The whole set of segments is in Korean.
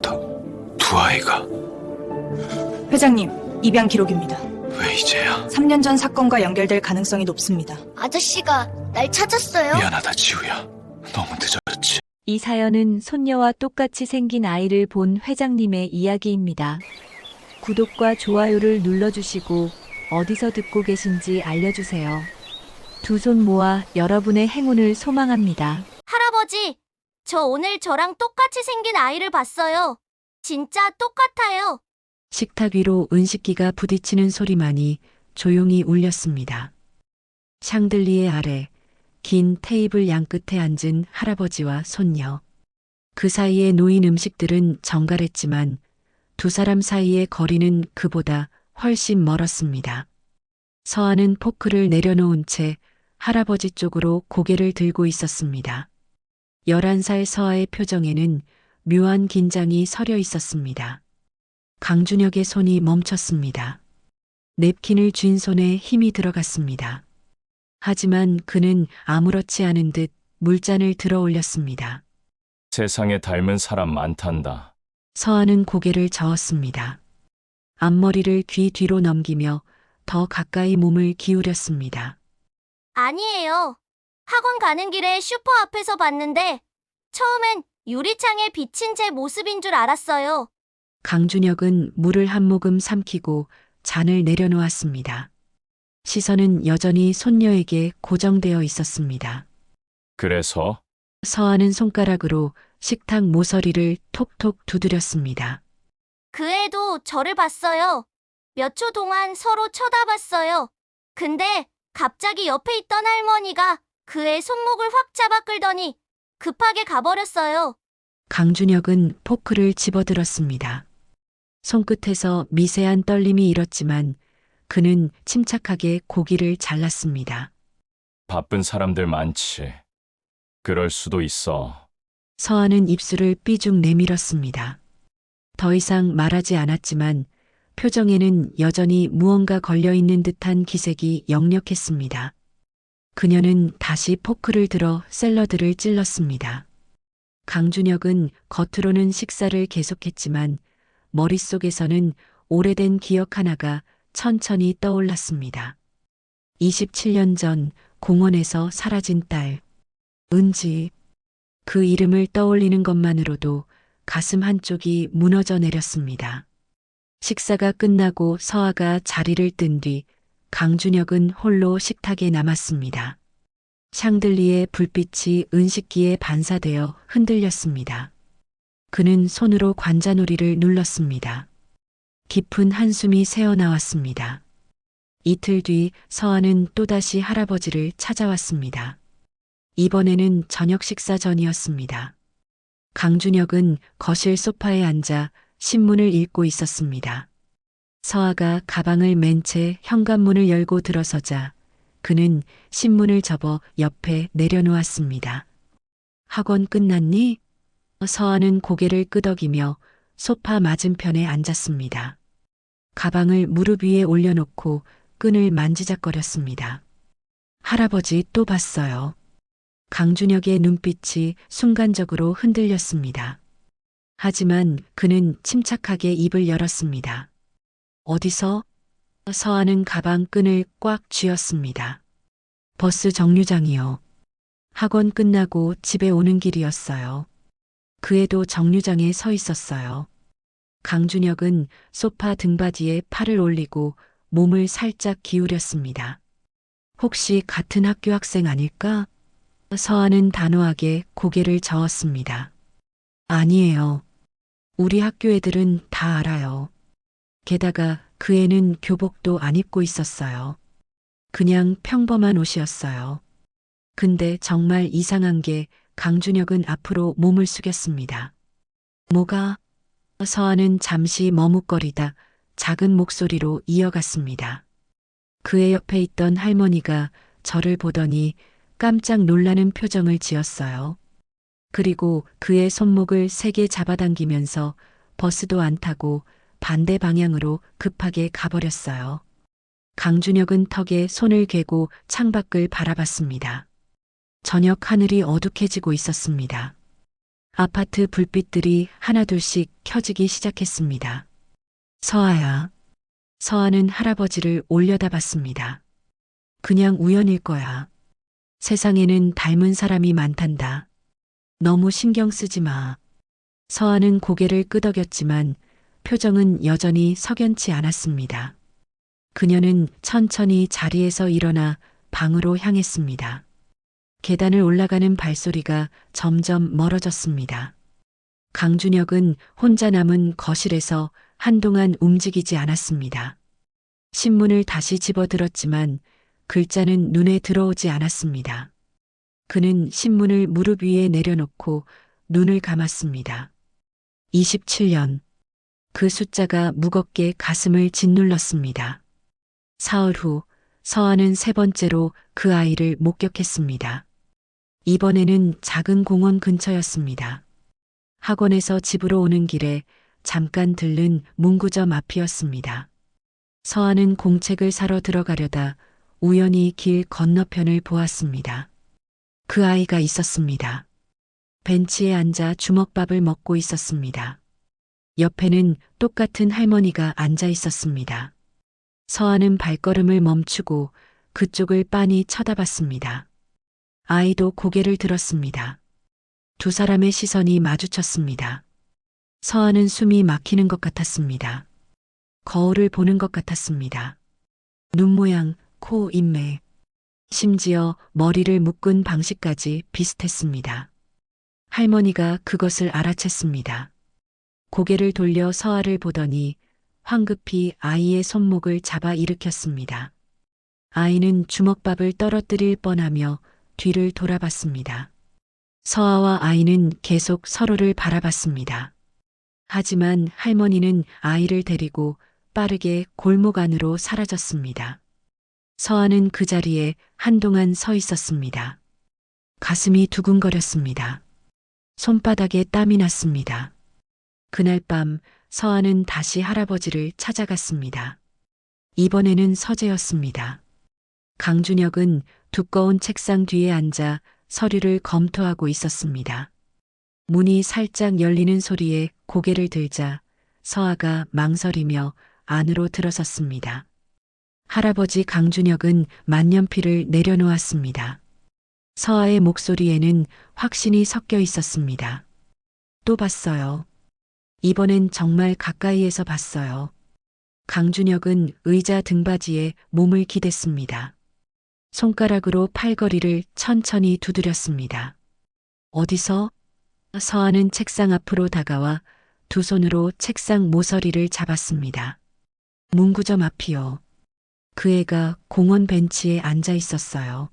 두 아이가 회장님, 입양 기록입니다. 왜 이제야? 3년 전 사건과 연결될 가능성이 높습니다. 아저씨가 날 찾았어요? 미안하다 지우야. 너무 늦었지. 이 사연은 손녀와 똑같이 생긴 아이를 본 회장님의 이야기입니다. 구독과 좋아요를 눌러주시고 어디서 듣고 계신지 알려주세요. 두 손 모아 여러분의 행운을 소망합니다. 할아버지, 저 오늘 저랑 똑같이 생긴 아이를 봤어요. 진짜 똑같아요. 식탁 위로 은식기가 부딪히는 소리만이 조용히 울렸습니다. 샹들리에 아래 긴 테이블 양끝에 앉은 할아버지와 손녀. 그 사이에 놓인 음식들은 정갈했지만 두 사람 사이의 거리는 그보다 훨씬 멀었습니다. 서아는 포크를 내려놓은 채 할아버지 쪽으로 고개를 들고 있었습니다. 11살 서아의 표정에는 묘한 긴장이 서려 있었습니다. 강준혁의 손이 멈췄습니다. 냅킨을 쥔 손에 힘이 들어갔습니다. 하지만 그는 아무렇지 않은 듯 물잔을 들어 올렸습니다. 세상에 닮은 사람 많단다. 서아는 고개를 저었습니다. 앞머리를 귀 뒤로 넘기며 더 가까이 몸을 기울였습니다. 아니에요. 학원 가는 길에 슈퍼 앞에서 봤는데 처음엔 유리창에 비친 제 모습인 줄 알았어요. 강준혁은 물을 한 모금 삼키고 잔을 내려놓았습니다. 시선은 여전히 손녀에게 고정되어 있었습니다. 그래서 서아는 손가락으로 식탁 모서리를 톡톡 두드렸습니다. 그 애도 저를 봤어요. 몇 초 동안 서로 쳐다봤어요. 근데 갑자기 옆에 있던 할머니가 그의 손목을 확 잡아 끌더니 급하게 가버렸어요. 강준혁은 포크를 집어들었습니다. 손끝에서 미세한 떨림이 일었지만 그는 침착하게 고기를 잘랐습니다. 바쁜 사람들 많지. 그럴 수도 있어. 서아는 입술을 삐죽 내밀었습니다. 더 이상 말하지 않았지만 표정에는 여전히 무언가 걸려있는 듯한 기색이 역력했습니다. 그녀는 다시 포크를 들어 샐러드를 찔렀습니다. 강준혁은 겉으로는 식사를 계속했지만 머릿속에서는 오래된 기억 하나가 천천히 떠올랐습니다. 27년 전 공원에서 사라진 딸, 은지. 그 이름을 떠올리는 것만으로도 가슴 한쪽이 무너져 내렸습니다. 식사가 끝나고 서아가 자리를 뜬 뒤 강준혁은 홀로 식탁에 남았습니다. 샹들리의 불빛이 은식기에 반사되어 흔들렸습니다. 그는 손으로 관자놀이를 눌렀습니다. 깊은 한숨이 새어나왔습니다. 이틀 뒤 서아는 또다시 할아버지를 찾아왔습니다. 이번에는 저녁 식사 전이었습니다. 강준혁은 거실 소파에 앉아 신문을 읽고 있었습니다. 서아가 가방을 맨 채 현관문을 열고 들어서자 그는 신문을 접어 옆에 내려놓았습니다. 학원 끝났니? 서아는 고개를 끄덕이며 소파 맞은편에 앉았습니다. 가방을 무릎 위에 올려놓고 끈을 만지작거렸습니다. 할아버지 또 봤어요. 강준혁의 눈빛이 순간적으로 흔들렸습니다. 하지만 그는 침착하게 입을 열었습니다. 어디서? 서아는 가방 끈을 꽉 쥐었습니다. 버스 정류장이요. 학원 끝나고 집에 오는 길이었어요. 그 애도 정류장에 서 있었어요. 강준혁은 소파 등받이에 팔을 올리고 몸을 살짝 기울였습니다. 혹시 같은 학교 학생 아닐까? 서아는 단호하게 고개를 저었습니다. 아니에요. 우리 학교 애들은 다 알아요. 게다가 그 애는 교복도 안 입고 있었어요. 그냥 평범한 옷이었어요. 근데 정말 이상한 게 강준혁은 앞으로 몸을 숙였습니다. 뭐가? 서아는 잠시 머뭇거리다 작은 목소리로 이어갔습니다. 그의 옆에 있던 할머니가 저를 보더니 깜짝 놀라는 표정을 지었어요. 그리고 그의 손목을 세게 잡아당기면서 버스도 안 타고 반대 방향으로 급하게 가버렸어요. 강준혁은 턱에 손을 괴고 창밖을 바라봤습니다. 저녁 하늘이 어둑해지고 있었습니다. 아파트 불빛들이 하나둘씩 켜지기 시작했습니다. 서아야. 서아는 할아버지를 올려다봤습니다. 그냥 우연일 거야. 세상에는 닮은 사람이 많단다. 너무 신경 쓰지 마. 서아는 고개를 끄덕였지만 표정은 여전히 석연치 않았습니다. 그녀는 천천히 자리에서 일어나 방으로 향했습니다. 계단을 올라가는 발소리가 점점 멀어졌습니다. 강준혁은 혼자 남은 거실에서 한동안 움직이지 않았습니다. 신문을 다시 집어들었지만 글자는 눈에 들어오지 않았습니다. 그는 신문을 무릎 위에 내려놓고 눈을 감았습니다. 27년. 그 숫자가 무겁게 가슴을 짓눌렀습니다. 사흘 후 서아는 세 번째로 그 아이를 목격했습니다. 이번에는 작은 공원 근처였습니다. 학원에서 집으로 오는 길에 잠깐 들른 문구점 앞이었습니다. 서아는 공책을 사러 들어가려다 우연히 길 건너편을 보았습니다. 그 아이가 있었습니다. 벤치에 앉아 주먹밥을 먹고 있었습니다. 옆에는 똑같은 할머니가 앉아 있었습니다. 서아는 발걸음을 멈추고 그쪽을 빤히 쳐다봤습니다. 아이도 고개를 들었습니다. 두 사람의 시선이 마주쳤습니다. 서아는 숨이 막히는 것 같았습니다. 거울을 보는 것 같았습니다. 눈 모양, 코, 인매, 심지어 머리를 묶은 방식까지 비슷했습니다. 할머니가 그것을 알아챘습니다. 고개를 돌려 서아를 보더니 황급히 아이의 손목을 잡아 일으켰습니다. 아이는 주먹밥을 떨어뜨릴 뻔하며 뒤를 돌아봤습니다. 서아와 아이는 계속 서로를 바라봤습니다. 하지만 할머니는 아이를 데리고 빠르게 골목 안으로 사라졌습니다. 서아는 그 자리에 한동안 서 있었습니다. 가슴이 두근거렸습니다. 손바닥에 땀이 났습니다. 그날 밤 서아는 다시 할아버지를 찾아갔습니다. 이번에는 서재였습니다. 강준혁은 두꺼운 책상 뒤에 앉아 서류를 검토하고 있었습니다. 문이 살짝 열리는 소리에 고개를 들자 서아가 망설이며 안으로 들어섰습니다. 할아버지 강준혁은 만년필을 내려놓았습니다. 서아의 목소리에는 확신이 섞여 있었습니다. 또 봤어요. 이번엔 정말 가까이에서 봤어요. 강준혁은 의자 등받이에 몸을 기댔습니다. 손가락으로 팔걸이를 천천히 두드렸습니다. 어디서? 서아는 책상 앞으로 다가와 두 손으로 책상 모서리를 잡았습니다. 문구점 앞이요. 그 애가 공원 벤치에 앉아 있었어요.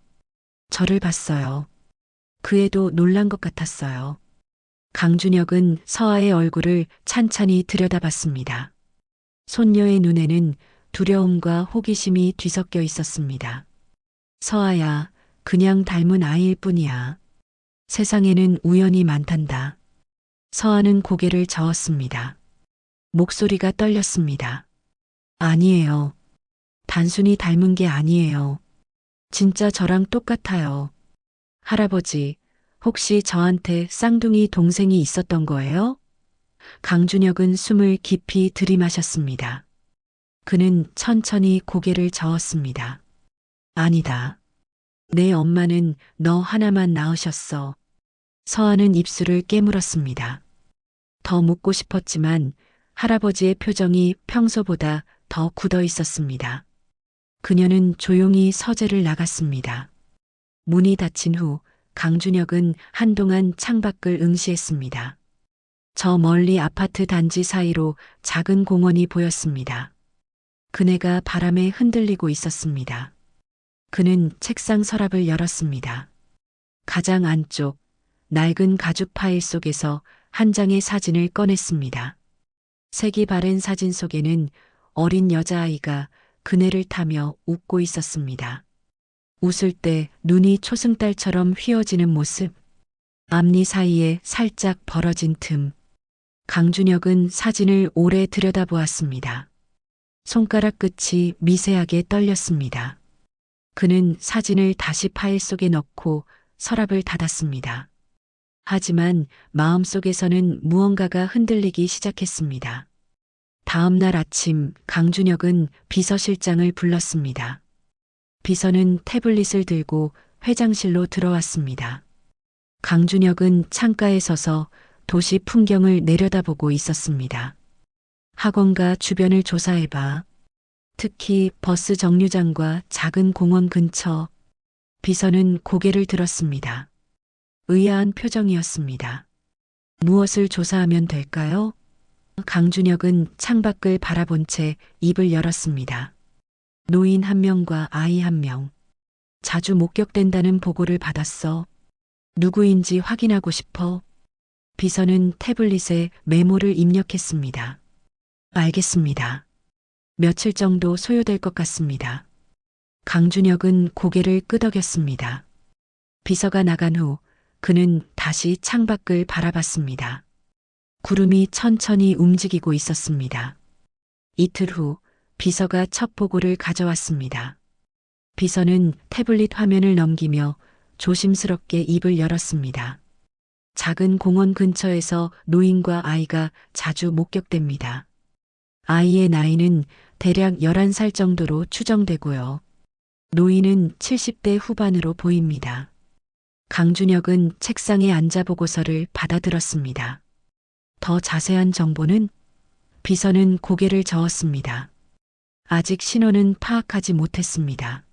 저를 봤어요. 그 애도 놀란 것 같았어요. 강준혁은 서아의 얼굴을 찬찬히 들여다봤습니다. 손녀의 눈에는 두려움과 호기심이 뒤섞여 있었습니다. 서아야, 그냥 닮은 아이일 뿐이야. 세상에는 우연이 많단다. 서아는 고개를 저었습니다. 목소리가 떨렸습니다. 아니에요. 단순히 닮은 게 아니에요. 진짜 저랑 똑같아요. 할아버지, 혹시 저한테 쌍둥이 동생이 있었던 거예요? 강준혁은 숨을 깊이 들이마셨습니다. 그는 천천히 고개를 저었습니다. 아니다. 내 엄마는 너 하나만 낳으셨어. 서아는 입술을 깨물었습니다. 더 묻고 싶었지만 할아버지의 표정이 평소보다 더 굳어 있었습니다. 그녀는 조용히 서재를 나갔습니다. 문이 닫힌 후 강준혁은 한동안 창밖을 응시했습니다. 저 멀리 아파트 단지 사이로 작은 공원이 보였습니다. 그네가 바람에 흔들리고 있었습니다. 그는 책상 서랍을 열었습니다. 가장 안쪽 낡은 가죽 파일 속에서 한 장의 사진을 꺼냈습니다. 색이 바랜 사진 속에는 어린 여자아이가 그네를 타며 웃고 있었습니다. 웃을 때 눈이 초승달처럼 휘어지는 모습, 앞니 사이에 살짝 벌어진 틈. 강준혁은 사진을 오래 들여다보았습니다. 손가락 끝이 미세하게 떨렸습니다. 그는 사진을 다시 파일 속에 넣고 서랍을 닫았습니다. 하지만 마음속에서는 무언가가 흔들리기 시작했습니다. 다음 날 아침 강준혁은 비서실장을 불렀습니다. 비서는 태블릿을 들고 회장실로 들어왔습니다. 강준혁은 창가에 서서 도시 풍경을 내려다보고 있었습니다. 학원가 주변을 조사해봐. 특히 버스 정류장과 작은 공원 근처. 비서는 고개를 들었습니다. 의아한 표정이었습니다. 무엇을 조사하면 될까요? 강준혁은 창밖을 바라본 채 입을 열었습니다. 노인 한 명과 아이 한 명. 자주 목격된다는 보고를 받았어. 누구인지 확인하고 싶어. 비서는 태블릿에 메모를 입력했습니다. 알겠습니다. 며칠 정도 소요될 것 같습니다. 강준혁은 고개를 끄덕였습니다. 비서가 나간 후 그는 다시 창밖을 바라봤습니다. 구름이 천천히 움직이고 있었습니다. 이틀 후 비서가 첫 보고를 가져왔습니다. 비서는 태블릿 화면을 넘기며 조심스럽게 입을 열었습니다. 작은 공원 근처에서 노인과 아이가 자주 목격됩니다. 아이의 나이는 대략 11살 정도로 추정되고요. 노인은 70대 후반으로 보입니다. 강준혁은 책상에 앉아 보고서를 받아들었습니다. 더 자세한 정보는? 비서는 고개를 저었습니다. 아직 신원은 파악하지 못했습니다.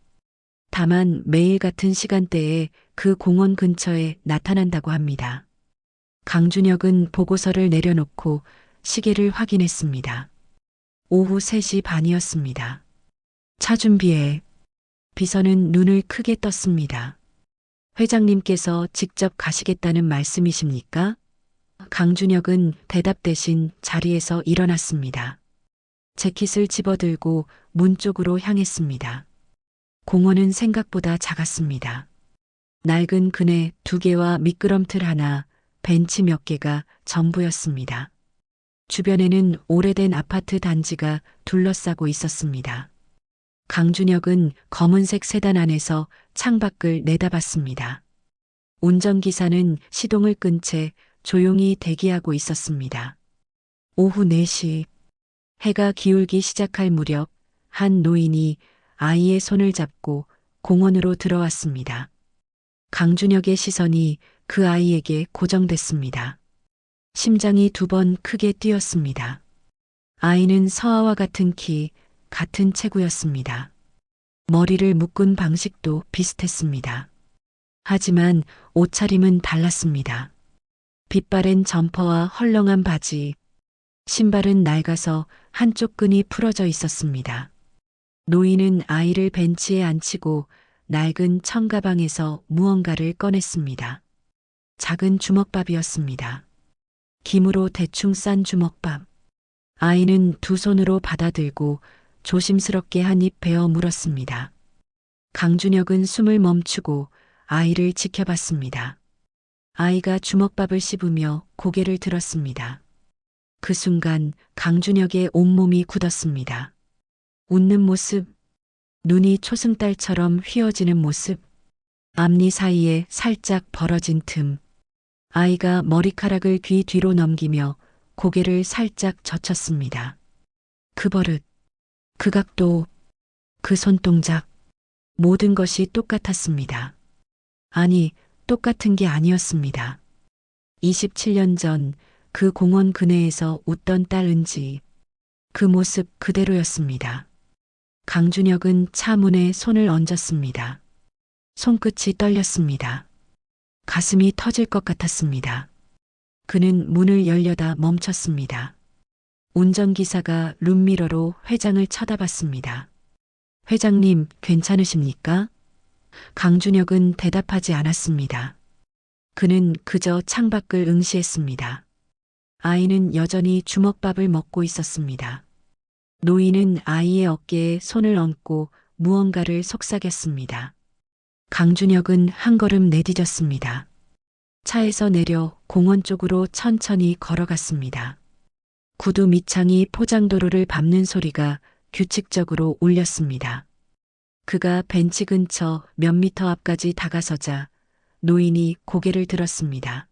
다만 매일 같은 시간대에 그 공원 근처에 나타난다고 합니다. 강준혁은 보고서를 내려놓고 시계를 확인했습니다. 오후 3시 반이었습니다. 차 준비해. 비서는 눈을 크게 떴습니다. 회장님께서 직접 가시겠다는 말씀이십니까? 강준혁은 대답 대신 자리에서 일어났습니다. 재킷을 집어들고 문 쪽으로 향했습니다. 공원은 생각보다 작았습니다. 낡은 그네 2개와 미끄럼틀 하나, 벤치 몇 개가 전부였습니다. 주변에는 오래된 아파트 단지가 둘러싸고 있었습니다. 강준혁은 검은색 세단 안에서 창밖을 내다봤습니다. 운전기사는 시동을 끈 채 조용히 대기하고 있었습니다. 오후 4시, 해가 기울기 시작할 무렵 한 노인이 아이의 손을 잡고 공원으로 들어왔습니다. 강준혁의 시선이 그 아이에게 고정됐습니다. 심장이 2번 크게 뛰었습니다. 아이는 서아와 같은 키, 같은 체구였습니다. 머리를 묶은 방식도 비슷했습니다. 하지만 옷차림은 달랐습니다. 빛바랜 점퍼와 헐렁한 바지, 신발은 낡아서 한쪽 끈이 풀어져 있었습니다. 노인은 아이를 벤치에 앉히고 낡은 청가방에서 무언가를 꺼냈습니다. 작은 주먹밥이었습니다. 김으로 대충 싼 주먹밥. 아이는 2 손으로 받아들고 조심스럽게 한 입 베어 물었습니다. 강준혁은 숨을 멈추고 아이를 지켜봤습니다. 아이가 주먹밥을 씹으며 고개를 들었습니다. 그 순간 강준혁의 온몸이 굳었습니다. 웃는 모습, 눈이 초승달처럼 휘어지는 모습, 앞니 사이에 살짝 벌어진 틈. 아이가 머리카락을 귀 뒤로 넘기며 고개를 살짝 젖혔습니다. 그 버릇, 그 각도, 그 손동작, 모든 것이 똑같았습니다. 아니, 똑같은 게 아니었습니다. 27년 전 그 공원 그네에서 웃던 딸 은지, 그 모습 그대로였습니다. 강준혁은 차 문에 손을 얹었습니다. 손끝이 떨렸습니다. 가슴이 터질 것 같았습니다. 그는 문을 열려다 멈췄습니다. 운전기사가 룸미러로 회장을 쳐다봤습니다. 회장님, 괜찮으십니까? 강준혁은 대답하지 않았습니다. 그는 그저 창밖을 응시했습니다. 아이는 여전히 주먹밥을 먹고 있었습니다. 노인은 아이의 어깨에 손을 얹고 무언가를 속삭였습니다. 강준혁은 한 걸음 내디뎠습니다. 차에서 내려 공원 쪽으로 천천히 걸어갔습니다. 구두 밑창이 포장도로를 밟는 소리가 규칙적으로 울렸습니다. 그가 벤치 근처 몇 미터 앞까지 다가서자 노인이 고개를 들었습니다.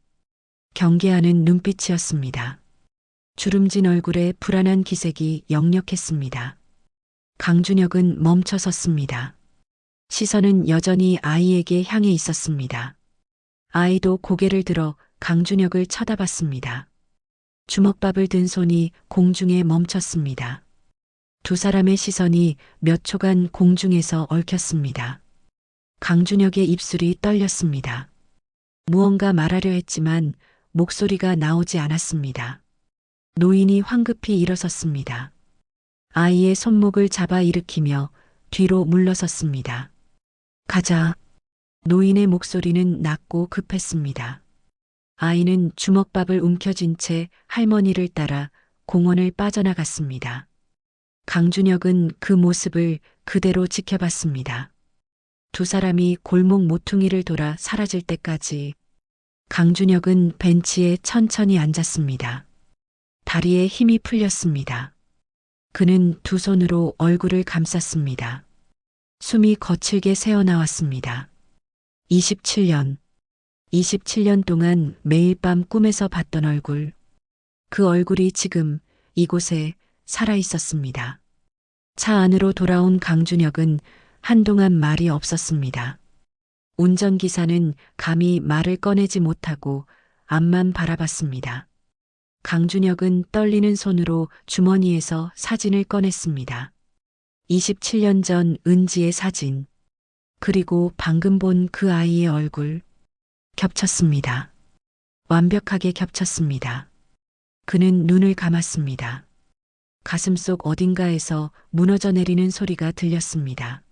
경계하는 눈빛이었습니다. 주름진 얼굴에 불안한 기색이 역력했습니다. 강준혁은 멈춰섰습니다. 시선은 여전히 아이에게 향해 있었습니다. 아이도 고개를 들어 강준혁을 쳐다봤습니다. 주먹밥을 든 손이 공중에 멈췄습니다. 두 사람의 시선이 몇 초간 공중에서 얽혔습니다. 강준혁의 입술이 떨렸습니다. 무언가 말하려 했지만 목소리가 나오지 않았습니다. 노인이 황급히 일어섰습니다. 아이의 손목을 잡아 일으키며 뒤로 물러섰습니다. 가자. 노인의 목소리는 낮고 급했습니다. 아이는 주먹밥을 움켜쥔 채 할머니를 따라 공원을 빠져나갔습니다. 강준혁은 그 모습을 그대로 지켜봤습니다. 두 사람이 골목 모퉁이를 돌아 사라질 때까지 강준혁은 벤치에 천천히 앉았습니다. 다리에 힘이 풀렸습니다. 그는 두 손으로 얼굴을 감쌌습니다. 숨이 거칠게 새어나왔습니다. 27년 동안 매일 밤 꿈에서 봤던 얼굴. 그 얼굴이 지금 이곳에 살아 있었습니다. 차 안으로 돌아온 강준혁은 한동안 말이 없었습니다. 운전기사는 감히 말을 꺼내지 못하고 앞만 바라봤습니다. 강준혁은 떨리는 손으로 주머니에서 사진을 꺼냈습니다. 27년 전 은지의 사진, 그리고 방금 본 그 아이의 얼굴. 겹쳤습니다. 완벽하게 겹쳤습니다. 그는 눈을 감았습니다. 가슴속 어딘가에서 무너져 내리는 소리가 들렸습니다.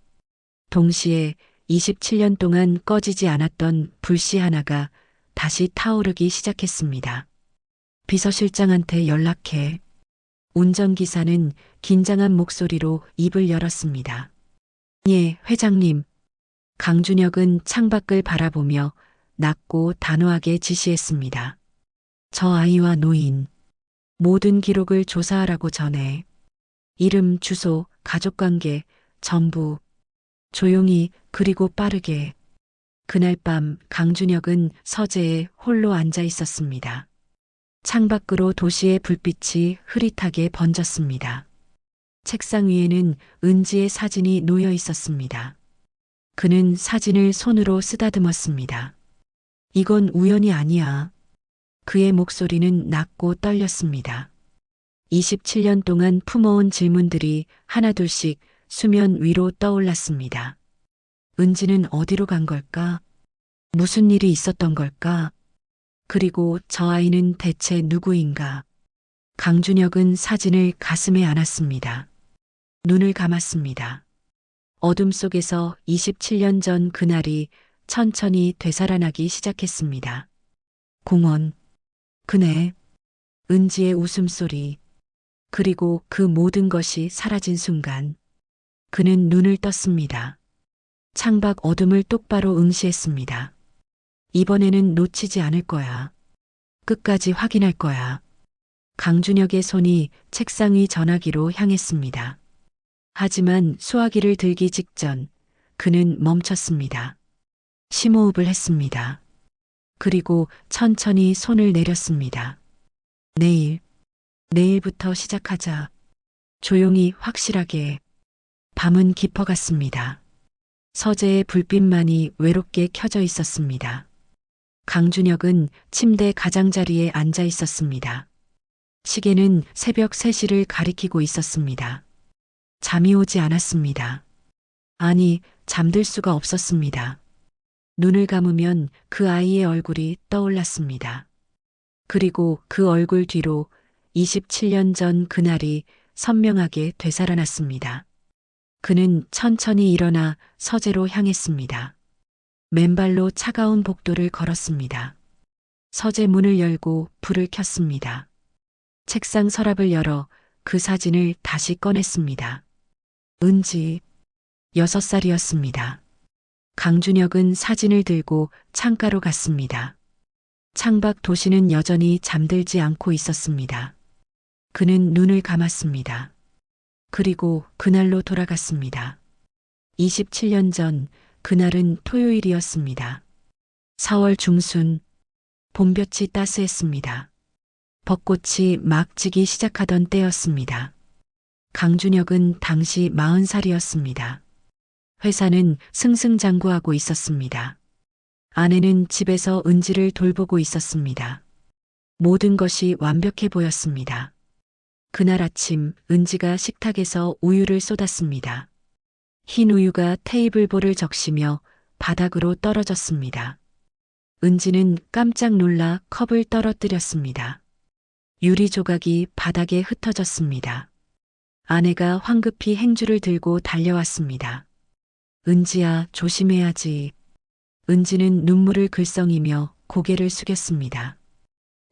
동시에 27년 동안 꺼지지 않았던 불씨 하나가 다시 타오르기 시작했습니다. 비서실장한테 연락해. 운전기사는 긴장한 목소리로 입을 열었습니다. 예, 회장님. 강준혁은 창밖을 바라보며 낮고 단호하게 지시했습니다. 저 아이와 노인, 모든 기록을 조사하라고 전해. 이름, 주소, 가족관계, 전부. 조용히 그리고 빠르게. 그날 밤 강준혁은 서재에 홀로 앉아 있었습니다. 창밖으로 도시의 불빛이 흐릿하게 번졌습니다. 책상 위에는 은지의 사진이 놓여 있었습니다. 그는 사진을 손으로 쓰다듬었습니다. 이건 우연이 아니야. 그의 목소리는 낮고 떨렸습니다. 27년 동안 품어온 질문들이 하나둘씩 수면 위로 떠올랐습니다. 은지는 어디로 간 걸까? 무슨 일이 있었던 걸까? 그리고 저 아이는 대체 누구인가? 강준혁은 사진을 가슴에 안았습니다. 눈을 감았습니다. 어둠 속에서 27년 전 그날이 천천히 되살아나기 시작했습니다. 공원, 그네, 은지의 웃음소리, 그리고 그 모든 것이 사라진 순간 그는 눈을 떴습니다. 창밖 어둠을 똑바로 응시했습니다. 이번에는 놓치지 않을 거야. 끝까지 확인할 거야. 강준혁의 손이 책상 위 전화기로 향했습니다. 하지만 수화기를 들기 직전 그는 멈췄습니다. 심호흡을 했습니다. 그리고 천천히 손을 내렸습니다. 내일부터 시작하자. 조용히 확실하게. 밤은 깊어갔습니다. 서재의 불빛만이 외롭게 켜져 있었습니다. 강준혁은 침대 가장자리에 앉아 있었습니다. 시계는 새벽 3시를 가리키고 있었습니다. 잠이 오지 않았습니다. 아니, 잠들 수가 없었습니다. 눈을 감으면 그 아이의 얼굴이 떠올랐습니다. 그리고 그 얼굴 뒤로 27년 전 그날이 선명하게 되살아났습니다. 그는 천천히 일어나 서재로 향했습니다. 맨발로 차가운 복도를 걸었습니다. 서재 문을 열고 불을 켰습니다. 책상 서랍을 열어 그 사진을 다시 꺼냈습니다. 은지, 6살이었습니다. 강준혁은 사진을 들고 창가로 갔습니다. 창밖 도시는 여전히 잠들지 않고 있었습니다. 그는 눈을 감았습니다. 그리고 그날로 돌아갔습니다. 27년 전 그날은 토요일이었습니다. 4월 중순, 봄볕이 따스했습니다. 벚꽃이 막 지기 시작하던 때였습니다. 강준혁은 당시 40살이었습니다. 회사는 승승장구하고 있었습니다. 아내는 집에서 은지를 돌보고 있었습니다. 모든 것이 완벽해 보였습니다. 그날 아침 은지가 식탁에서 우유를 쏟았습니다. 흰 우유가 테이블볼을 적시며 바닥으로 떨어졌습니다. 은지는 깜짝 놀라 컵을 떨어뜨렸습니다. 유리 조각이 바닥에 흩어졌습니다. 아내가 황급히 행주를 들고 달려왔습니다. 은지야, 조심해야지. 은지는 눈물을 글썽이며 고개를 숙였습니다.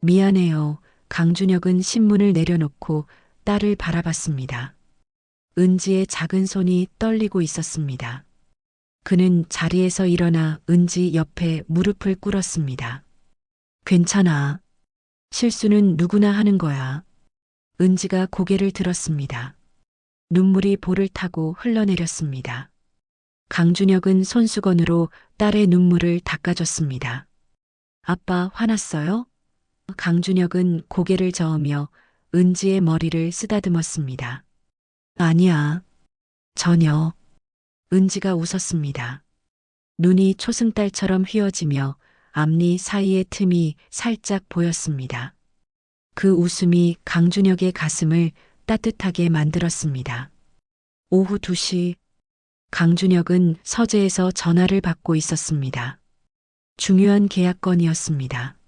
미안해요. 강준혁은 신문을 내려놓고 딸을 바라봤습니다. 은지의 작은 손이 떨리고 있었습니다. 그는 자리에서 일어나 은지 옆에 무릎을 꿇었습니다. 괜찮아. 실수는 누구나 하는 거야. 은지가 고개를 들었습니다. 눈물이 볼을 타고 흘러내렸습니다. 강준혁은 손수건으로 딸의 눈물을 닦아줬습니다. 아빠 화났어요? 강준혁은 고개를 저으며 은지의 머리를 쓰다듬었습니다. 아니야. 전혀. 은지가 웃었습니다. 눈이 초승달처럼 휘어지며 앞니 사이의 틈이 살짝 보였습니다. 그 웃음이 강준혁의 가슴을 따뜻하게 만들었습니다. 오후 2시 강준혁은 서재에서 전화를 받고 있었습니다. 중요한 계약건이었습니다.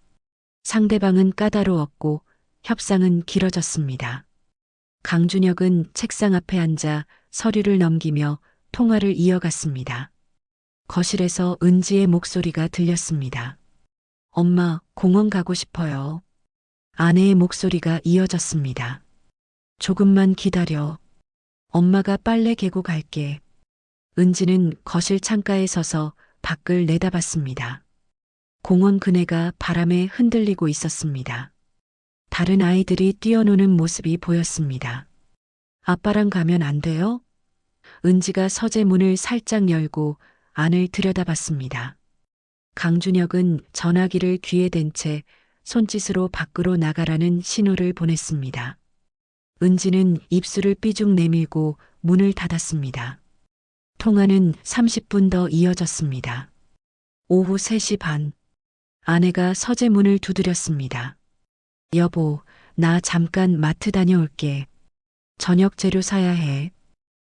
상대방은 까다로웠고 협상은 길어졌습니다. 강준혁은 책상 앞에 앉아 서류를 넘기며 통화를 이어갔습니다. 거실에서 은지의 목소리가 들렸습니다. 엄마, 공원 가고 싶어요. 아내의 목소리가 이어졌습니다. 조금만 기다려. 엄마가 빨래 개고 갈게. 은지는 거실 창가에 서서 밖을 내다봤습니다. 공원 그네가 바람에 흔들리고 있었습니다. 다른 아이들이 뛰어노는 모습이 보였습니다. 아빠랑 가면 안 돼요? 은지가 서재 문을 살짝 열고 안을 들여다봤습니다. 강준혁은 전화기를 귀에 댄 채 손짓으로 밖으로 나가라는 신호를 보냈습니다. 은지는 입술을 삐죽 내밀고 문을 닫았습니다. 통화는 30분 더 이어졌습니다. 오후 3시 반. 아내가 서재 문을 두드렸습니다. 여보, 나 잠깐 마트 다녀올게. 저녁 재료 사야 해.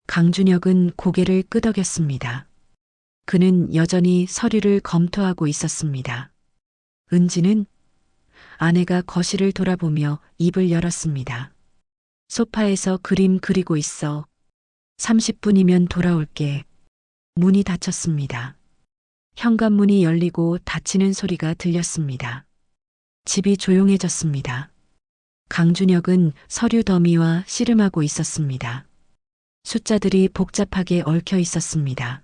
강준혁은 고개를 끄덕였습니다. 그는 여전히 서류를 검토하고 있었습니다. 은지는 아내가 거실을 돌아보며 입을 열었습니다. 소파에서 그림 그리고 있어. 30분이면 돌아올게. 문이 닫혔습니다. 현관문이 열리고 닫히는 소리가 들렸습니다. 집이 조용해졌습니다. 강준혁은 서류 더미와 씨름하고 있었습니다. 숫자들이 복잡하게 얽혀 있었습니다.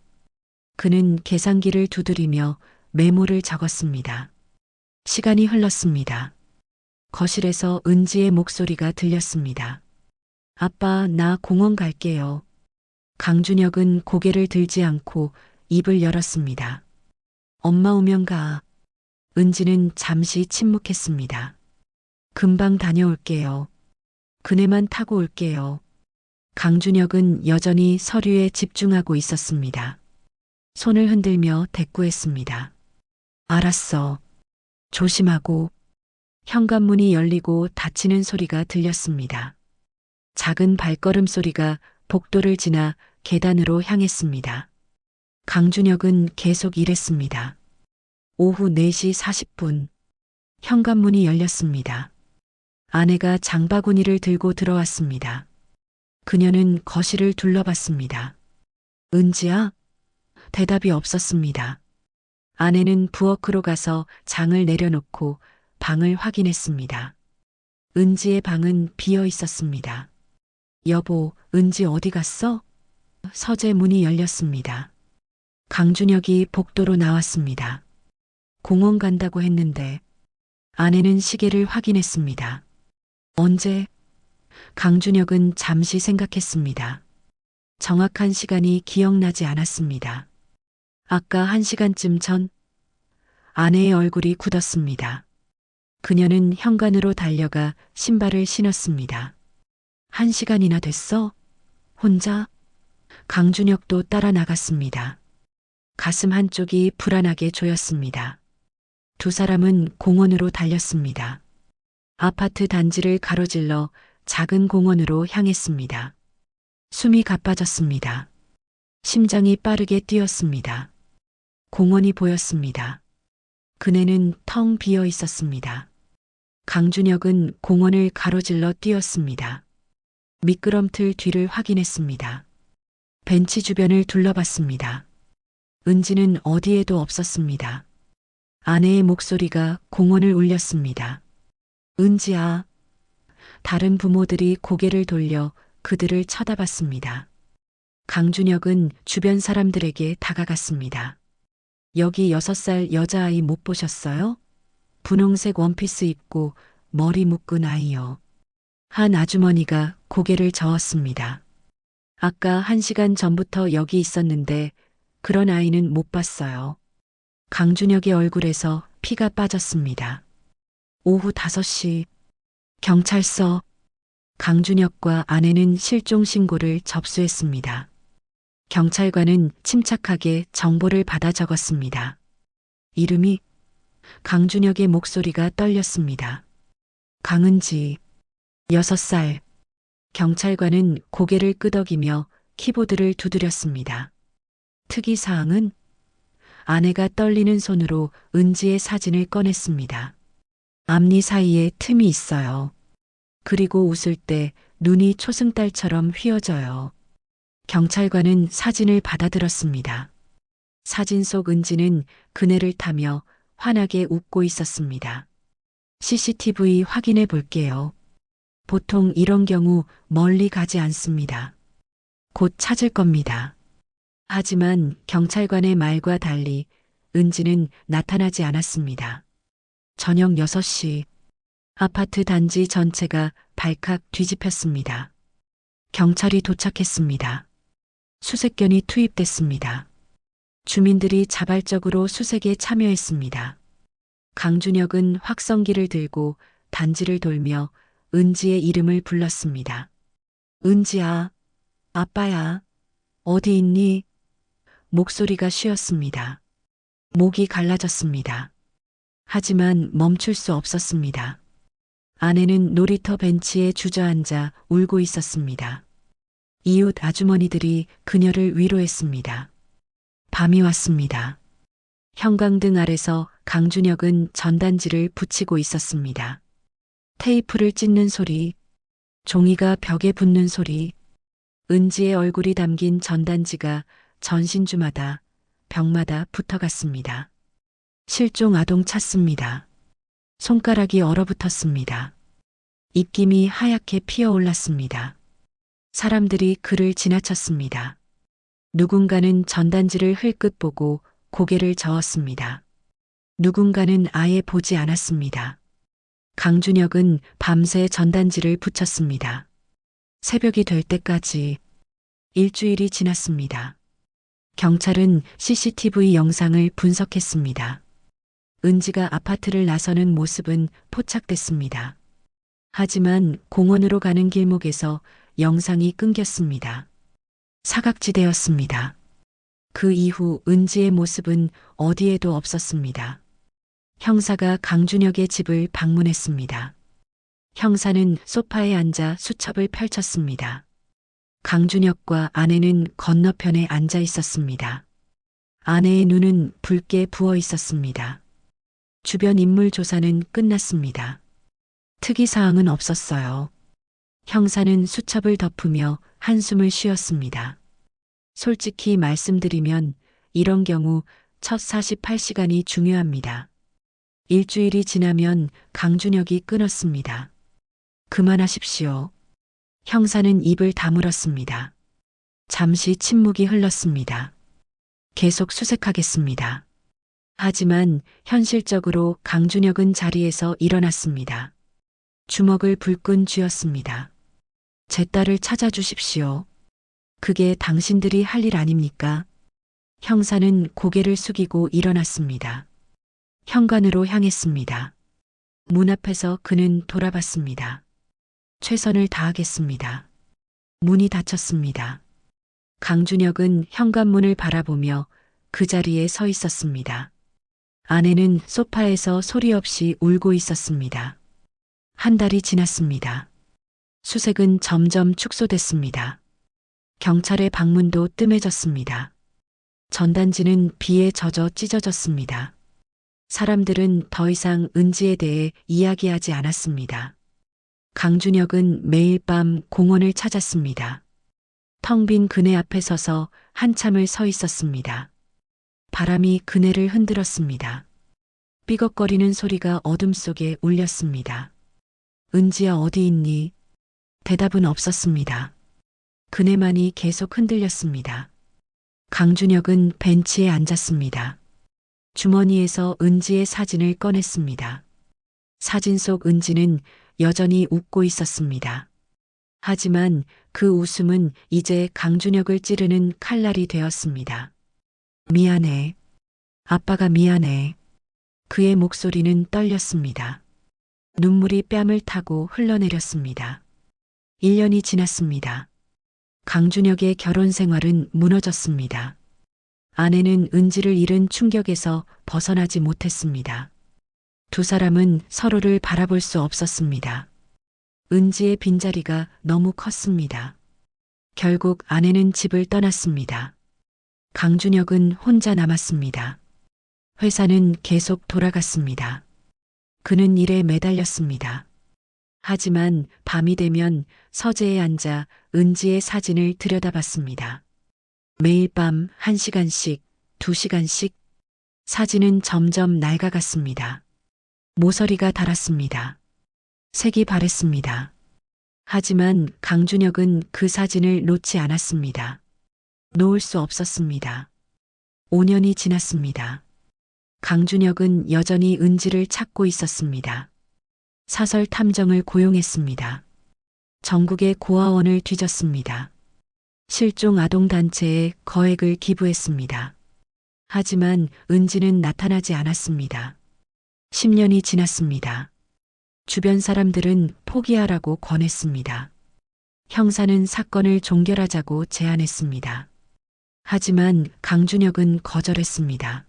그는 계산기를 두드리며 메모를 적었습니다. 시간이 흘렀습니다. 거실에서 은지의 목소리가 들렸습니다. 아빠, 나 공원 갈게요. 강준혁은 고개를 들지 않고 입을 열었습니다. 엄마 오면 가. 은지는 잠시 침묵했습니다. 금방 다녀올게요. 그네만 타고 올게요. 강준혁은 여전히 서류에 집중하고 있었습니다. 손을 흔들며 대꾸했습니다. 알았어. 조심하고. 현관문이 열리고 닫히는 소리가 들렸습니다. 작은 발걸음 소리가 복도를 지나 계단으로 향했습니다. 강준혁은 계속 일했습니다. 오후 4시 40분. 현관문이 열렸습니다. 아내가 장바구니를 들고 들어왔습니다. 그녀는 거실을 둘러봤습니다. 은지야? 대답이 없었습니다. 아내는 부엌으로 가서 장을 내려놓고 방을 확인했습니다. 은지의 방은 비어 있었습니다. 여보, 은지 어디 갔어? 서재 문이 열렸습니다. 강준혁이 복도로 나왔습니다. 공원 간다고 했는데 아내는 시계를 확인했습니다. 언제? 강준혁은 잠시 생각했습니다. 정확한 시간이 기억나지 않았습니다. 아까 1시간쯤 전 아내의 얼굴이 굳었습니다. 그녀는 현관으로 달려가 신발을 신었습니다. 1시간이나 됐어? 혼자? 강준혁도 따라 나갔습니다. 가슴 한쪽이 불안하게 조였습니다. 두 사람은 공원으로 달렸습니다. 아파트 단지를 가로질러 작은 공원으로 향했습니다. 숨이 가빠졌습니다. 심장이 빠르게 뛰었습니다. 공원이 보였습니다. 그네는 텅 비어 있었습니다. 강준혁은 공원을 가로질러 뛰었습니다. 미끄럼틀 뒤를 확인했습니다. 벤치 주변을 둘러봤습니다. 은지는 어디에도 없었습니다. 아내의 목소리가 공원을 울렸습니다. 은지야. 다른 부모들이 고개를 돌려 그들을 쳐다봤습니다. 강준혁은 주변 사람들에게 다가갔습니다. 여기 6살 여자아이 못 보셨어요? 분홍색 원피스 입고 머리 묶은 아이요. 한 아주머니가 고개를 저었습니다. 아까 1시간 전부터 여기 있었는데 그런 아이는 못 봤어요. 강준혁의 얼굴에서 피가 빠졌습니다. 오후 5시 경찰서. 강준혁과 아내는 실종 신고를 접수했습니다. 경찰관은 침착하게 정보를 받아 적었습니다. 이름이. 강준혁의 목소리가 떨렸습니다. 강은지. 6살. 경찰관은 고개를 끄덕이며 키보드를 두드렸습니다. 특이사항은? 아내가 떨리는 손으로 은지의 사진을 꺼냈습니다. 앞니 사이에 틈이 있어요. 그리고 웃을 때 눈이 초승달처럼 휘어져요. 경찰관은 사진을 받아들었습니다. 사진 속 은지는 그네를 타며 환하게 웃고 있었습니다. CCTV 확인해 볼게요. 보통 이런 경우 멀리 가지 않습니다. 곧 찾을 겁니다. 하지만 경찰관의 말과 달리 은지는 나타나지 않았습니다. 저녁 6시. 아파트 단지 전체가 발칵 뒤집혔습니다. 경찰이 도착했습니다. 수색견이 투입됐습니다. 주민들이 자발적으로 수색에 참여했습니다. 강준혁은 확성기를 들고 단지를 돌며 은지의 이름을 불렀습니다. 은지야, 아빠야, 어디 있니? 목소리가 쉬었습니다. 목이 갈라졌습니다. 하지만 멈출 수 없었습니다. 아내는 놀이터 벤치에 주저앉아 울고 있었습니다. 이웃 아주머니들이 그녀를 위로했습니다. 밤이 왔습니다. 형광등 아래서 강준혁은 전단지를 붙이고 있었습니다. 테이프를 찢는 소리, 종이가 벽에 붙는 소리, 은지의 얼굴이 담긴 전단지가 전신주마다 벽마다 붙어갔습니다. 실종 아동 찾습니다. 손가락이 얼어붙었습니다. 입김이 하얗게 피어올랐습니다. 사람들이 그를 지나쳤습니다. 누군가는 전단지를 흘끗 보고 고개를 저었습니다. 누군가는 아예 보지 않았습니다. 강준혁은 밤새 전단지를 붙였습니다. 새벽이 될 때까지. 일주일이 지났습니다. 경찰은 CCTV 영상을 분석했습니다. 은지가 아파트를 나서는 모습은 포착됐습니다. 하지만 공원으로 가는 길목에서 영상이 끊겼습니다. 사각지대였습니다. 그 이후 은지의 모습은 어디에도 없었습니다. 형사가 강준혁의 집을 방문했습니다. 형사는 소파에 앉아 수첩을 펼쳤습니다. 강준혁과 아내는 건너편에 앉아 있었습니다. 아내의 눈은 붉게 부어 있었습니다. 주변 인물 조사는 끝났습니다. 특이사항은 없었어요. 형사는 수첩을 덮으며 한숨을 쉬었습니다. 솔직히 말씀드리면 이런 경우 첫 48시간이 중요합니다. 일주일이 지나면 강준혁이 끊었습니다. 그만하십시오. 형사는 입을 다물었습니다. 잠시 침묵이 흘렀습니다. 계속 수색하겠습니다. 하지만 현실적으로 강준혁은 자리에서 일어났습니다. 주먹을 불끈 쥐었습니다. 제 딸을 찾아주십시오. 그게 당신들이 할 일 아닙니까? 형사는 고개를 숙이고 일어났습니다. 현관으로 향했습니다. 문 앞에서 그는 돌아봤습니다. 최선을 다하겠습니다. 문이 닫혔습니다. 강준혁은 현관문을 바라보며 그 자리에 서 있었습니다. 아내는 소파에서 소리 없이 울고 있었습니다. 한 달이 지났습니다. 수색은 점점 축소됐습니다. 경찰의 방문도 뜸해졌습니다. 전단지는 비에 젖어 찢어졌습니다. 사람들은 더 이상 은지에 대해 이야기하지 않았습니다. 강준혁은 매일 밤 공원을 찾았습니다. 텅 빈 그네 앞에 서서 한참을 서 있었습니다. 바람이 그네를 흔들었습니다. 삐걱거리는 소리가 어둠 속에 울렸습니다. 은지야 어디 있니? 대답은 없었습니다. 그네만이 계속 흔들렸습니다. 강준혁은 벤치에 앉았습니다. 주머니에서 은지의 사진을 꺼냈습니다. 사진 속 은지는 여전히 웃고 있었습니다. 하지만 그 웃음은 이제 강준혁을 찌르는 칼날이 되었습니다. 미안해. 아빠가 미안해. 그의 목소리는 떨렸습니다. 눈물이 뺨을 타고 흘러내렸습니다. 1년이 지났습니다. 강준혁의 결혼 생활은 무너졌습니다. 아내는 은지를 잃은 충격에서 벗어나지 못했습니다. 두 사람은 서로를 바라볼 수 없었습니다. 은지의 빈자리가 너무 컸습니다. 결국 아내는 집을 떠났습니다. 강준혁은 혼자 남았습니다. 회사는 계속 돌아갔습니다. 그는 일에 매달렸습니다. 하지만 밤이 되면 서재에 앉아 은지의 사진을 들여다봤습니다. 매일 밤 1시간씩, 2시간씩 사진은 점점 낡아갔습니다. 모서리가 닳았습니다. 색이 바랬습니다. 하지만 강준혁은 그 사진을 놓지 않았습니다. 놓을 수 없었습니다. 5년이 지났습니다. 강준혁은 여전히 은지를 찾고 있었습니다. 사설 탐정을 고용했습니다. 전국의 고아원을 뒤졌습니다. 실종 아동단체에 거액을 기부했습니다. 하지만 은지는 나타나지 않았습니다. 10년이 지났습니다. 주변 사람들은 포기하라고 권했습니다. 형사는 사건을 종결하자고 제안했습니다. 하지만 강준혁은 거절했습니다.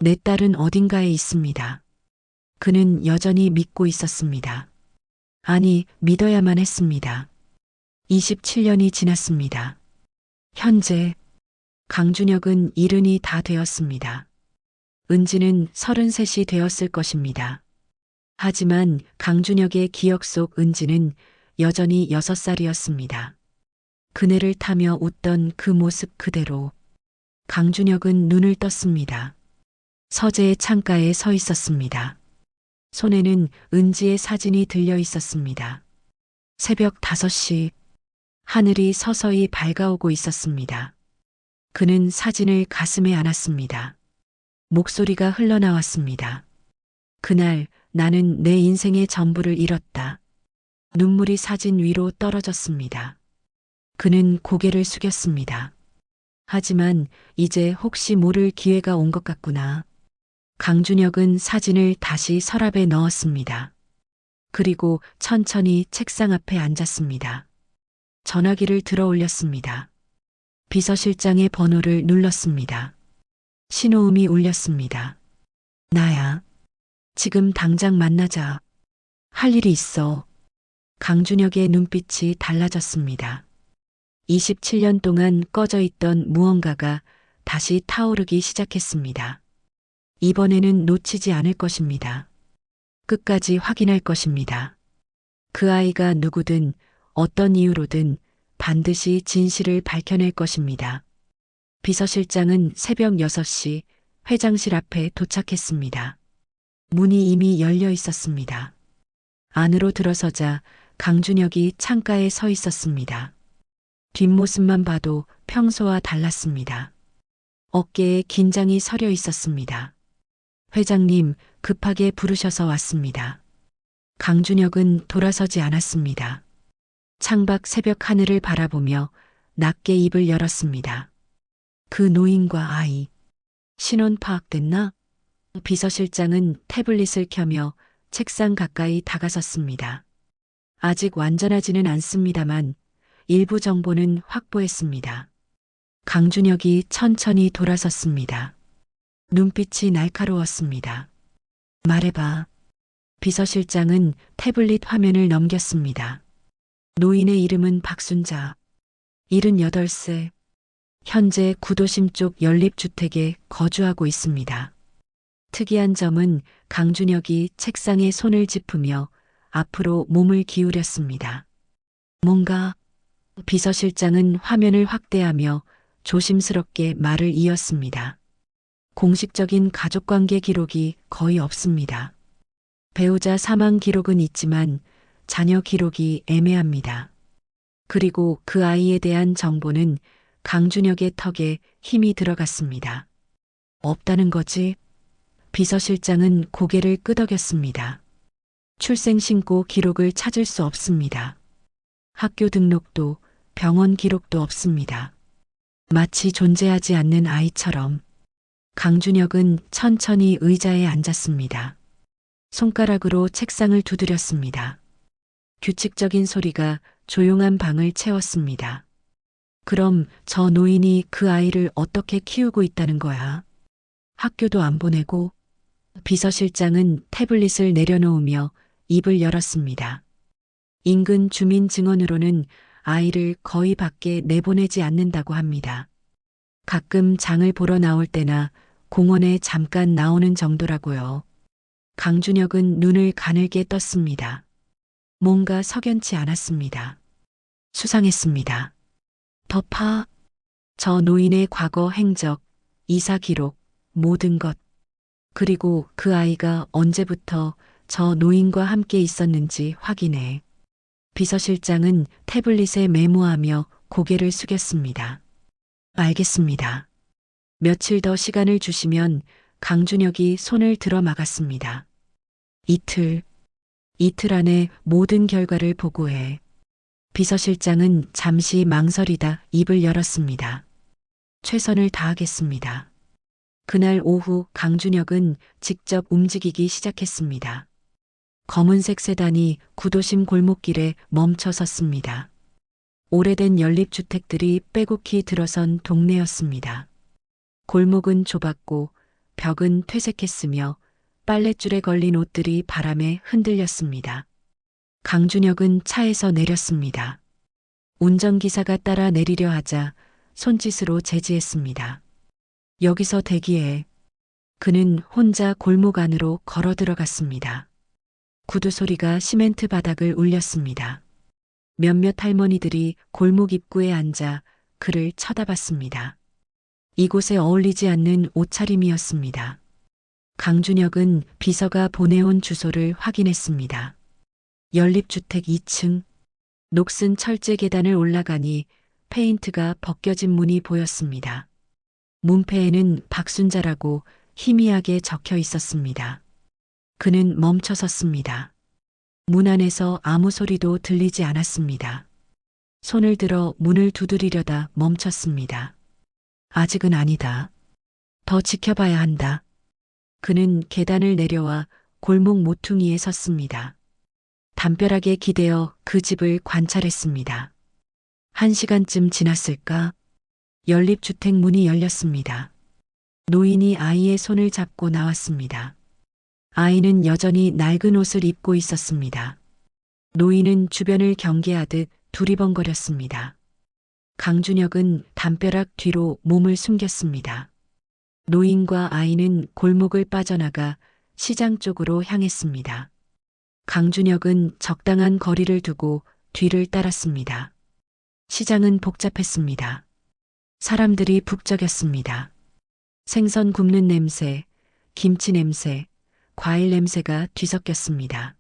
내 딸은 어딘가에 있습니다. 그는 여전히 믿고 있었습니다. 아니, 믿어야만 했습니다. 27년이 지났습니다. 현재 강준혁은 70이 다 되었습니다. 은지는 33이 되었을 것입니다. 하지만 강준혁의 기억 속 은지는 여전히 6살이었습니다. 그네를 타며 웃던 그 모습 그대로 강준혁은 눈을 떴습니다. 서재의 창가에 서 있었습니다. 손에는 은지의 사진이 들려 있었습니다. 새벽 5시 하늘이 서서히 밝아오고 있었습니다. 그는 사진을 가슴에 안았습니다. 목소리가 흘러나왔습니다. 그날 나는 내 인생의 전부를 잃었다. 눈물이 사진 위로 떨어졌습니다. 그는 고개를 숙였습니다. 하지만 이제 혹시 모를 기회가 온 것 같구나. 강준혁은 사진을 다시 서랍에 넣었습니다. 그리고 천천히 책상 앞에 앉았습니다. 전화기를 들어 올렸습니다. 비서실장의 번호를 눌렀습니다. 신호음이 울렸습니다. 나야. 지금 당장 만나자. 할 일이 있어. 강준혁의 눈빛이 달라졌습니다. 27년 동안 꺼져 있던 무언가가 다시 타오르기 시작했습니다. 이번에는 놓치지 않을 것입니다. 끝까지 확인할 것입니다. 그 아이가 누구든 어떤 이유로든 반드시 진실을 밝혀낼 것입니다. 비서실장은 새벽 6시 회장실 앞에 도착했습니다. 문이 이미 열려 있었습니다. 안으로 들어서자 강준혁이 창가에 서 있었습니다. 뒷모습만 봐도 평소와 달랐습니다. 어깨에 긴장이 서려 있었습니다. 회장님, 급하게 부르셔서 왔습니다. 강준혁은 돌아서지 않았습니다. 창밖 새벽 하늘을 바라보며 낮게 입을 열었습니다. 그 노인과 아이, 신원 파악됐나? 비서실장은 태블릿을 켜며 책상 가까이 다가섰습니다. 아직 완전하지는 않습니다만 일부 정보는 확보했습니다. 강준혁이 천천히 돌아섰습니다. 눈빛이 날카로웠습니다. 말해봐. 비서실장은 태블릿 화면을 넘겼습니다. 노인의 이름은 박순자. 78세. 현재 구도심 쪽 연립주택에 거주하고 있습니다. 특이한 점은 강준혁이 책상에 손을 짚으며 앞으로 몸을 기울였습니다. 뭔가 비서실장은 화면을 확대하며 조심스럽게 말을 이었습니다. 공식적인 가족관계 기록이 거의 없습니다. 배우자 사망 기록은 있지만 자녀 기록이 애매합니다. 그리고 그 아이에 대한 정보는 강준혁의 턱에 힘이 들어갔습니다. 없다는 거지? 비서실장은 고개를 끄덕였습니다. 출생신고 기록을 찾을 수 없습니다. 학교 등록도 병원 기록도 없습니다. 마치 존재하지 않는 아이처럼 강준혁은 천천히 의자에 앉았습니다. 손가락으로 책상을 두드렸습니다. 규칙적인 소리가 조용한 방을 채웠습니다. 그럼 저 노인이 그 아이를 어떻게 키우고 있다는 거야? 학교도 안 보내고? 비서실장은 태블릿을 내려놓으며 입을 열었습니다. 인근 주민 증언으로는 아이를 거의 밖에 내보내지 않는다고 합니다. 가끔 장을 보러 나올 때나 공원에 잠깐 나오는 정도라고요. 강준혁은 눈을 가늘게 떴습니다. 뭔가 석연치 않았습니다. 수상했습니다. 더 저 노인의 과거 행적, 이사 기록, 모든 것. 그리고 그 아이가 언제부터 저 노인과 함께 있었는지 확인해. 비서실장은 태블릿에 메모하며 고개를 숙였습니다. 알겠습니다. 며칠 더 시간을 주시면 강준혁이 손을 들어 막았습니다. 이틀 안에 모든 결과를 보고해. 비서실장은 잠시 망설이다 입을 열었습니다. 최선을 다하겠습니다. 그날 오후 강준혁은 직접 움직이기 시작했습니다. 검은색 세단이 구도심 골목길에 멈춰 섰습니다. 오래된 연립주택들이 빼곡히 들어선 동네였습니다. 골목은 좁았고 벽은 퇴색했으며 빨랫줄에 걸린 옷들이 바람에 흔들렸습니다. 강준혁은 차에서 내렸습니다. 운전기사가 따라 내리려 하자 손짓으로 제지했습니다. 여기서 대기해. 그는 혼자 골목 안으로 걸어 들어갔습니다. 구두 소리가 시멘트 바닥을 울렸습니다. 몇몇 할머니들이 골목 입구에 앉아 그를 쳐다봤습니다. 이곳에 어울리지 않는 옷차림이었습니다. 강준혁은 비서가 보내온 주소를 확인했습니다. 연립주택 2층. 녹슨 철제 계단을 올라가니 페인트가 벗겨진 문이 보였습니다. 문패에는 박순자라고 희미하게 적혀 있었습니다. 그는 멈춰 섰습니다. 문 안에서 아무 소리도 들리지 않았습니다. 손을 들어 문을 두드리려다 멈췄습니다. 아직은 아니다. 더 지켜봐야 한다. 그는 계단을 내려와 골목 모퉁이에 섰습니다. 담벼락에 기대어 그 집을 관찰했습니다. 1시간쯤 지났을까? 연립주택 문이 열렸습니다. 노인이 아이의 손을 잡고 나왔습니다. 아이는 여전히 낡은 옷을 입고 있었습니다. 노인은 주변을 경계하듯 두리번거렸습니다. 강준혁은 담벼락 뒤로 몸을 숨겼습니다. 노인과 아이는 골목을 빠져나가 시장 쪽으로 향했습니다. 강준혁은 적당한 거리를 두고 뒤를 따랐습니다. 시장은 복잡했습니다. 사람들이 북적였습니다. 생선 굽는 냄새, 김치 냄새, 과일 냄새가 뒤섞였습니다.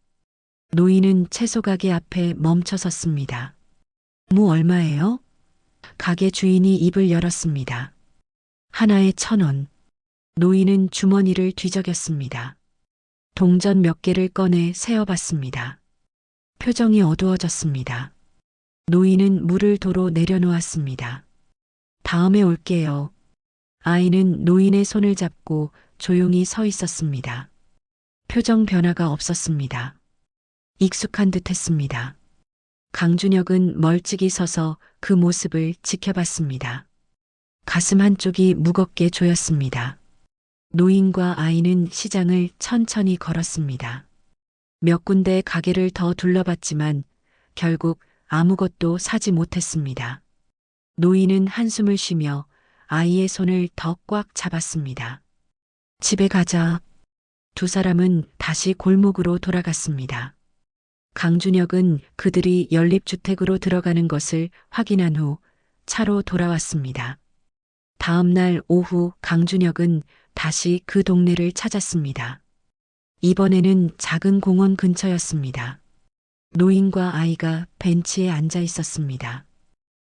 노인은 채소 가게 앞에 멈춰 섰습니다. 무 얼마예요? 가게 주인이 입을 열었습니다. 하나에 1,000원. 노인은 주머니를 뒤적였습니다. 동전 몇 개를 꺼내 세어봤습니다. 표정이 어두워졌습니다. 노인은 물을 도로 내려놓았습니다. 다음에 올게요. 아이는 노인의 손을 잡고 조용히 서 있었습니다. 표정 변화가 없었습니다. 익숙한 듯 했습니다. 강준혁은 멀찍이 서서 그 모습을 지켜봤습니다. 가슴 한쪽이 무겁게 조였습니다. 노인과 아이는 시장을 천천히 걸었습니다. 몇 군데 가게를 더 둘러봤지만 결국 아무것도 사지 못했습니다. 노인은 한숨을 쉬며 아이의 손을 더 꽉 잡았습니다. 집에 가자. 두 사람은 다시 골목으로 돌아갔습니다. 강준혁은 그들이 연립주택으로 들어가는 것을 확인한 후 차로 돌아왔습니다. 다음 날 오후 강준혁은 다시 그 동네를 찾았습니다. 이번에는 작은 공원 근처였습니다. 노인과 아이가 벤치에 앉아 있었습니다.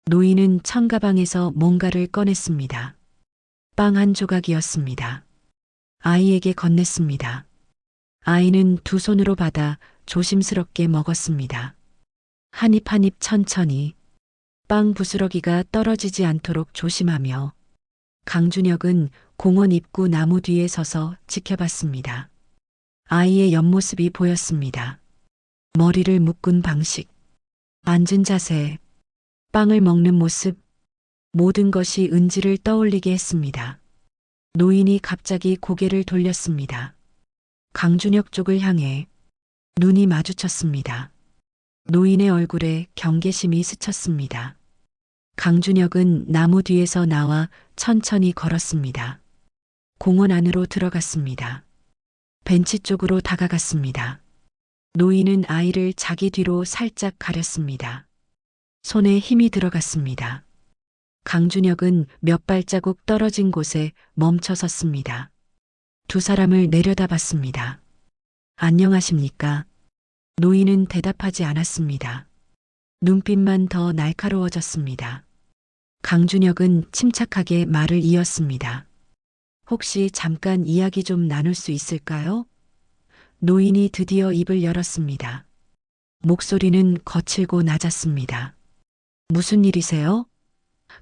노인은 청가방에서 뭔가를 꺼냈습니다. 빵 한 조각이었습니다. 아이에게 건넸습니다. 아이는 두 손으로 받아 조심스럽게 먹었습니다. 한 입 한 입 천천히 빵 부스러기가 떨어지지 않도록 조심하며 강준혁은 공원 입구 나무 뒤에 서서 지켜봤습니다. 아이의 옆모습이 보였습니다. 머리를 묶은 방식, 앉은 자세, 빵을 먹는 모습, 모든 것이 은지를 떠올리게 했습니다. 노인이 갑자기 고개를 돌렸습니다. 강준혁 쪽을 향해 눈이 마주쳤습니다. 노인의 얼굴에 경계심이 스쳤습니다. 강준혁은 나무 뒤에서 나와 천천히 걸었습니다. 공원 안으로 들어갔습니다. 벤치 쪽으로 다가갔습니다. 노인은 아이를 자기 뒤로 살짝 가렸습니다. 손에 힘이 들어갔습니다. 강준혁은 몇 발자국 떨어진 곳에 멈춰 섰습니다. 두 사람을 내려다봤습니다. 안녕하십니까? 노인은 대답하지 않았습니다. 눈빛만 더 날카로워졌습니다. 강준혁은 침착하게 말을 이었습니다. 혹시 잠깐 이야기 좀 나눌 수 있을까요? 노인이 드디어 입을 열었습니다. 목소리는 거칠고 낮았습니다. 무슨 일이세요?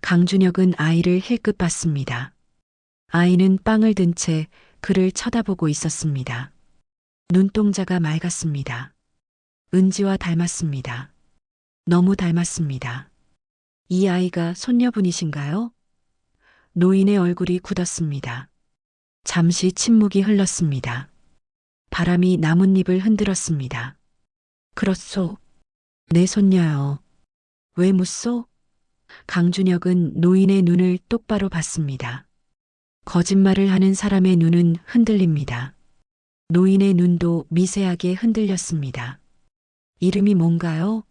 강준혁은 아이를 힐끗 봤습니다. 아이는 빵을 든 채 그를 쳐다보고 있었습니다. 눈동자가 맑았습니다. 은지와 닮았습니다. 너무 닮았습니다. 이 아이가 손녀분이신가요? 노인의 얼굴이 굳었습니다. 잠시 침묵이 흘렀습니다. 바람이 나뭇잎을 흔들었습니다. 그렇소. 내 손녀요. 왜 묻소? 강준혁은 노인의 눈을 똑바로 봤습니다. 거짓말을 하는 사람의 눈은 흔들립니다. 노인의 눈도 미세하게 흔들렸습니다. 이름이 뭔가요?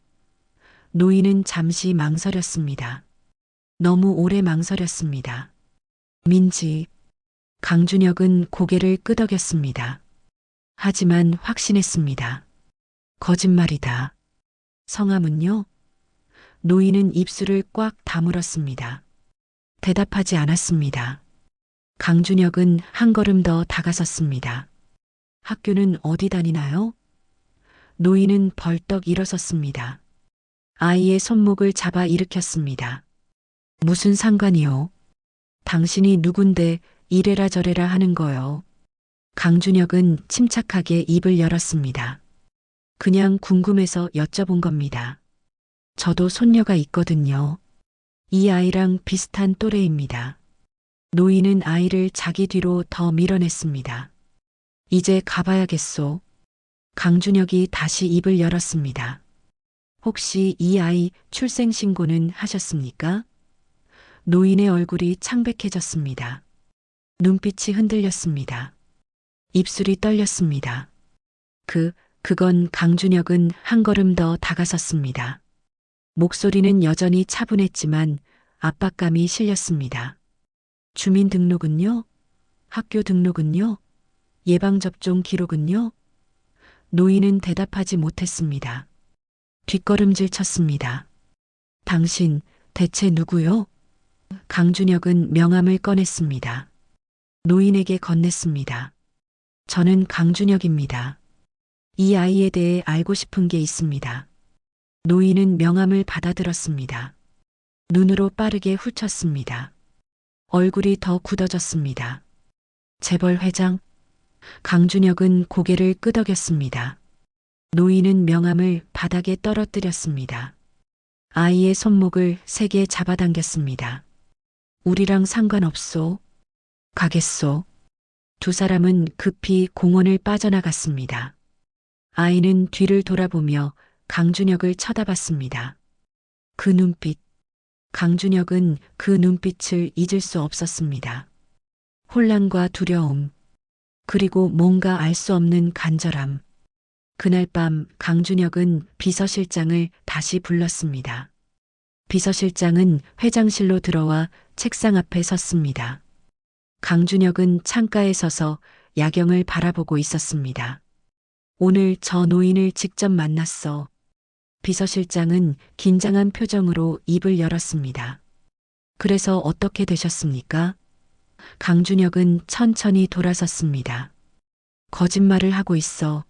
노인은 잠시 망설였습니다. 너무 오래 망설였습니다. 민지. 강준혁은 고개를 끄덕였습니다. 하지만 확신했습니다. 거짓말이다. 성함은요? 노인은 입술을 꽉 다물었습니다. 대답하지 않았습니다. 강준혁은 한 걸음 더 다가섰습니다. 학교는 어디 다니나요? 노인은 벌떡 일어섰습니다. 아이의 손목을 잡아 일으켰습니다. 무슨 상관이요? 당신이 누군데 이래라 저래라 하는 거요. 강준혁은 침착하게 입을 열었습니다. 그냥 궁금해서 여쭤본 겁니다. 저도 손녀가 있거든요. 이 아이랑 비슷한 또래입니다. 노인은 아이를 자기 뒤로 더 밀어냈습니다. 이제 가봐야겠소. 강준혁이 다시 입을 열었습니다. 혹시 이 아이 출생신고는 하셨습니까? 노인의 얼굴이 창백해졌습니다. 눈빛이 흔들렸습니다. 입술이 떨렸습니다. 그건 강준혁은 한 걸음 더 다가섰습니다. 목소리는 여전히 차분했지만 압박감이 실렸습니다. 주민등록은요? 학교 등록은요? 예방접종 기록은요? 노인은 대답하지 못했습니다. 뒷걸음질 쳤습니다. 당신 대체 누구요? 강준혁은 명함을 꺼냈습니다. 노인에게 건넸습니다. 저는 강준혁입니다. 이 아이에 대해 알고 싶은 게 있습니다. 노인은 명함을 받아들었습니다. 눈으로 빠르게 훑었습니다. 얼굴이 더 굳어졌습니다. 재벌 회장? 강준혁은 고개를 끄덕였습니다. 노인은 명함을 바닥에 떨어뜨렸습니다. 아이의 손목을 세게 잡아당겼습니다. 우리랑 상관없소. 가겠소. 두 사람은 급히 공원을 빠져나갔습니다. 아이는 뒤를 돌아보며 강준혁을 쳐다봤습니다. 그 눈빛. 강준혁은 그 눈빛을 잊을 수 없었습니다. 혼란과 두려움, 그리고 뭔가 알 수 없는 간절함. 그날 밤 강준혁은 비서실장을 다시 불렀습니다. 비서실장은 회장실로 들어와 책상 앞에 섰습니다. 강준혁은 창가에 서서 야경을 바라보고 있었습니다. 오늘 저 노인을 직접 만났어. 비서실장은 긴장한 표정으로 입을 열었습니다. 그래서 어떻게 되셨습니까? 강준혁은 천천히 돌아섰습니다. 거짓말을 하고 있어.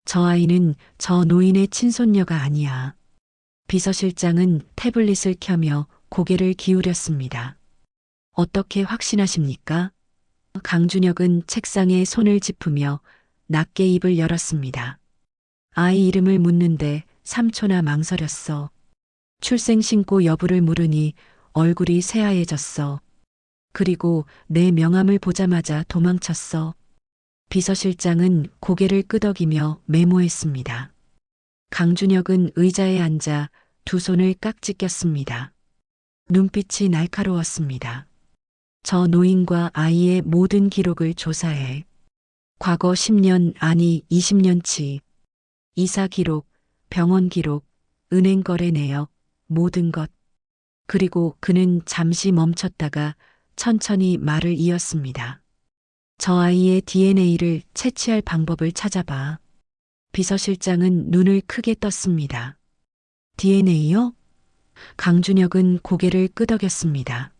저 아이는 저 노인의 친손녀가 아니야. 비서실장은 태블릿을 켜며 고개를 기울였습니다. 어떻게 확신하십니까? 강준혁은 책상에 손을 짚으며 낮게 입을 열었습니다. 아이 이름을 묻는데 3초나 망설였어. 출생 신고 여부를 물으니 얼굴이 새하얘졌어. 그리고 내 명함을 보자마자 도망쳤어. 비서실장은 고개를 끄덕이며 메모했습니다. 강준혁은 의자에 앉아 두 손을 깍지 꼈습니다. 눈빛이 날카로웠습니다. 저 노인과 아이의 모든 기록을 조사해. 과거 10년 아니 20년치. 이사 기록, 병원 기록, 은행 거래 내역, 모든 것. 그리고 그는 잠시 멈췄다가 천천히 말을 이었습니다. 저 아이의 DNA를 채취할 방법을 찾아봐. 비서실장은 눈을 크게 떴습니다. DNA요? 강준혁은 고개를 끄덕였습니다.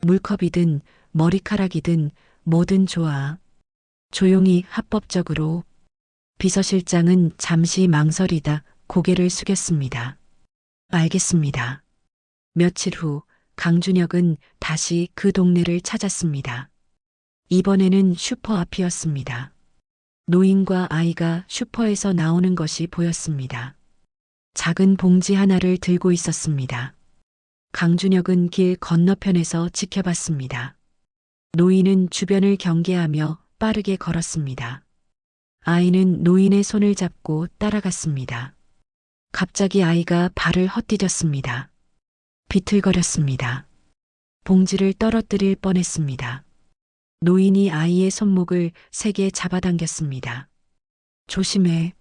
물컵이든 머리카락이든 뭐든 좋아. 조용히 합법적으로. 비서실장은 잠시 망설이다 고개를 숙였습니다. 알겠습니다. 며칠 후 강준혁은 다시 그 동네를 찾았습니다. 이번에는 슈퍼 앞이었습니다. 노인과 아이가 슈퍼에서 나오는 것이 보였습니다. 작은 봉지 하나를 들고 있었습니다. 강준혁은 길 건너편에서 지켜봤습니다. 노인은 주변을 경계하며 빠르게 걸었습니다. 아이는 노인의 손을 잡고 따라갔습니다. 갑자기 아이가 발을 헛디뎠습니다. 비틀거렸습니다. 봉지를 떨어뜨릴 뻔했습니다. 노인이 아이의 손목을 세게 잡아당겼습니다. 조심해.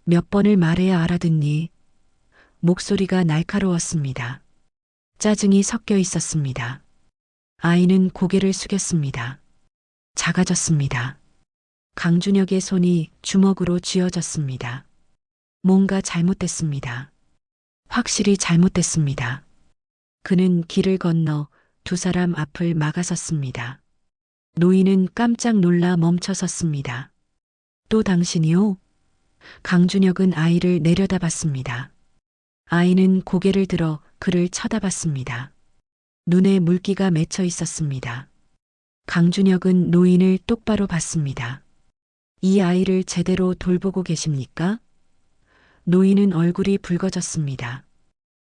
몇 번을 말해야 알아듣니? 목소리가 날카로웠습니다. 짜증이 섞여 있었습니다. 아이는 고개를 숙였습니다. 작아졌습니다. 강준혁의 손이 주먹으로 쥐어졌습니다. 뭔가 잘못됐습니다. 확실히 잘못됐습니다. 그는 길을 건너 두 사람 앞을 막아섰습니다. 노인은 깜짝 놀라 멈춰섰습니다. 또 당신이요? 강준혁은 아이를 내려다봤습니다. 아이는 고개를 들어 그를 쳐다봤습니다. 눈에 물기가 맺혀 있었습니다. 강준혁은 노인을 똑바로 봤습니다. 이 아이를 제대로 돌보고 계십니까? 노인은 얼굴이 붉어졌습니다.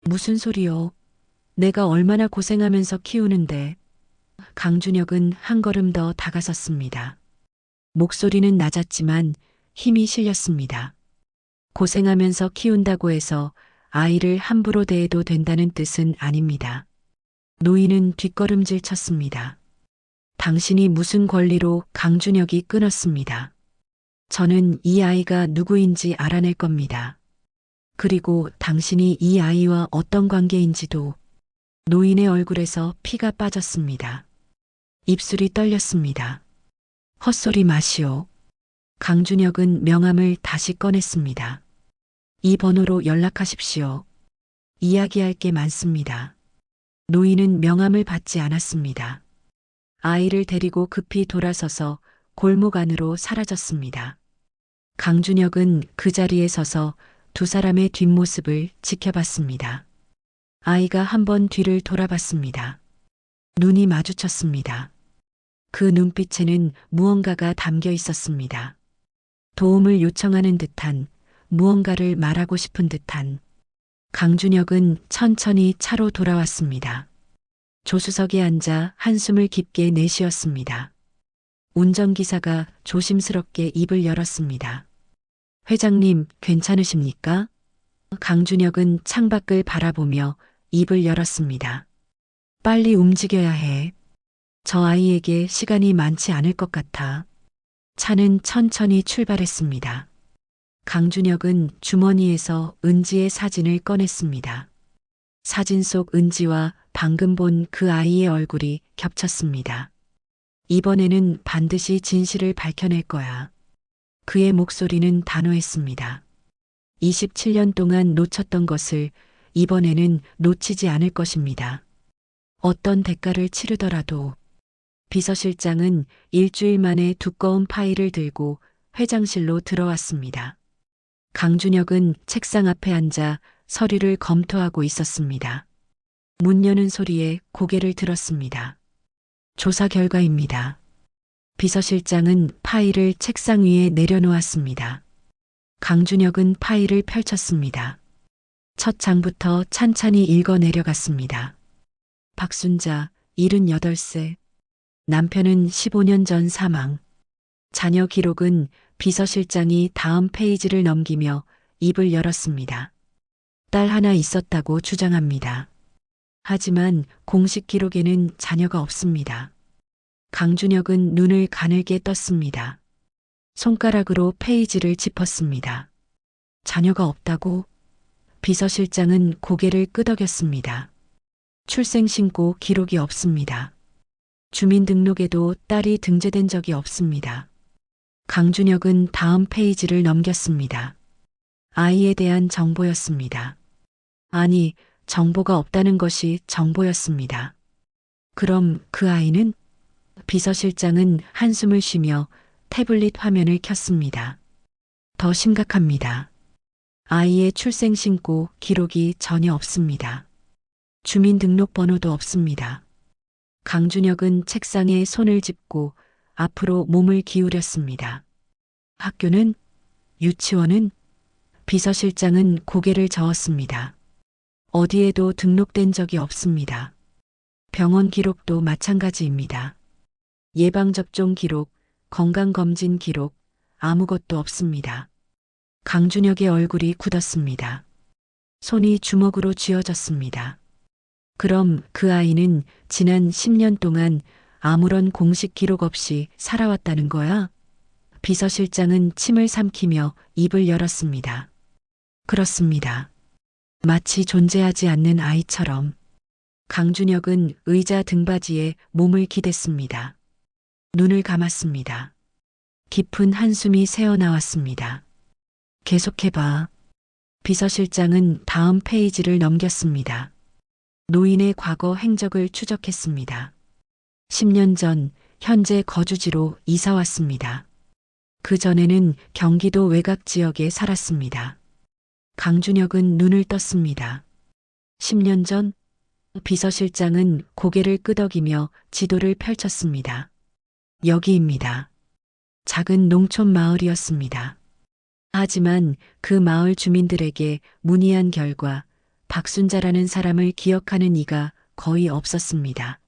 무슨 소리요? 내가 얼마나 고생하면서 키우는데. 강준혁은 한 걸음 더 다가섰습니다. 목소리는 낮았지만 힘이 실렸습니다. 고생하면서 키운다고 해서 아이를 함부로 대해도 된다는 뜻은 아닙니다. 노인은 뒷걸음질 쳤습니다. 당신이 무슨 권리로 강준혁이 끊었습니다. 저는 이 아이가 누구인지 알아낼 겁니다. 그리고 당신이 이 아이와 어떤 관계인지도. 노인의 얼굴에서 피가 빠졌습니다. 입술이 떨렸습니다. 헛소리 마시오. 강준혁은 명함을 다시 꺼냈습니다. 이 번호로 연락하십시오. 이야기할 게 많습니다. 노인은 명함을 받지 않았습니다. 아이를 데리고 급히 돌아서서 골목 안으로 사라졌습니다. 강준혁은 그 자리에 서서 두 사람의 뒷모습을 지켜봤습니다. 아이가 한 번 뒤를 돌아봤습니다. 눈이 마주쳤습니다. 그 눈빛에는 무언가가 담겨 있었습니다. 도움을 요청하는 듯한, 무언가를 말하고 싶은 듯한. 강준혁은 천천히 차로 돌아왔습니다. 조수석에 앉아 한숨을 깊게 내쉬었습니다. 운전기사가 조심스럽게 입을 열었습니다. 회장님, 괜찮으십니까? 강준혁은 창밖을 바라보며 입을 열었습니다. 빨리 움직여야 해. 저 아이에게 시간이 많지 않을 것 같아. 차는 천천히 출발했습니다. 강준혁은 주머니에서 은지의 사진을 꺼냈습니다. 사진 속 은지와 방금 본 그 아이의 얼굴이 겹쳤습니다. 이번에는 반드시 진실을 밝혀낼 거야. 그의 목소리는 단호했습니다. 27년 동안 놓쳤던 것을 이번에는 놓치지 않을 것입니다. 어떤 대가를 치르더라도. 비서실장은 일주일 만에 두꺼운 파일을 들고 회장실로 들어왔습니다. 강준혁은 책상 앞에 앉아 서류를 검토하고 있었습니다. 문 여는 소리에 고개를 들었습니다. 조사 결과입니다. 비서실장은 파일을 책상 위에 내려놓았습니다. 강준혁은 파일을 펼쳤습니다. 첫 장부터 찬찬히 읽어 내려갔습니다. 박순자, 78세. 남편은 15년 전 사망. 자녀 기록은 비서실장이 다음 페이지를 넘기며 입을 열었습니다. 딸 하나 있었다고 주장합니다. 하지만 공식 기록에는 자녀가 없습니다. 강준혁은 눈을 가늘게 떴습니다. 손가락으로 페이지를 짚었습니다. 자녀가 없다고? 비서실장은 고개를 끄덕였습니다. 출생신고 기록이 없습니다. 주민등록에도 딸이 등재된 적이 없습니다. 강준혁은 다음 페이지를 넘겼습니다. 아이에 대한 정보였습니다. 아니, 정보가 없다는 것이 정보였습니다. 그럼 그 아이는? 비서실장은 한숨을 쉬며 태블릿 화면을 켰습니다. 더 심각합니다. 아이의 출생신고 기록이 전혀 없습니다. 주민등록번호도 없습니다. 강준혁은 책상에 손을 짚고 앞으로 몸을 기울였습니다. 학교는? 유치원은? 비서실장은 고개를 저었습니다. 어디에도 등록된 적이 없습니다. 병원 기록도 마찬가지입니다. 예방접종 기록, 건강검진 기록, 아무것도 없습니다. 강준혁의 얼굴이 굳었습니다. 손이 주먹으로 쥐어졌습니다. 그럼 그 아이는 지난 10년 동안 아무런 공식 기록 없이 살아왔다는 거야? 비서실장은 침을 삼키며 입을 열었습니다. 그렇습니다. 마치 존재하지 않는 아이처럼. 강준혁은 의자 등받이에 몸을 기댔습니다. 눈을 감았습니다. 깊은 한숨이 새어나왔습니다. 계속해봐. 비서실장은 다음 페이지를 넘겼습니다. 노인의 과거 행적을 추적했습니다. 10년 전 현재 거주지로 이사 왔습니다. 그 전에는 경기도 외곽 지역에 살았습니다. 강준혁은 눈을 떴습니다. 10년 전? 비서실장은 고개를 끄덕이며 지도를 펼쳤습니다. 여기입니다. 작은 농촌 마을이었습니다. 하지만 그 마을 주민들에게 문의한 결과 박순자라는 사람을 기억하는 이가 거의 없었습니다.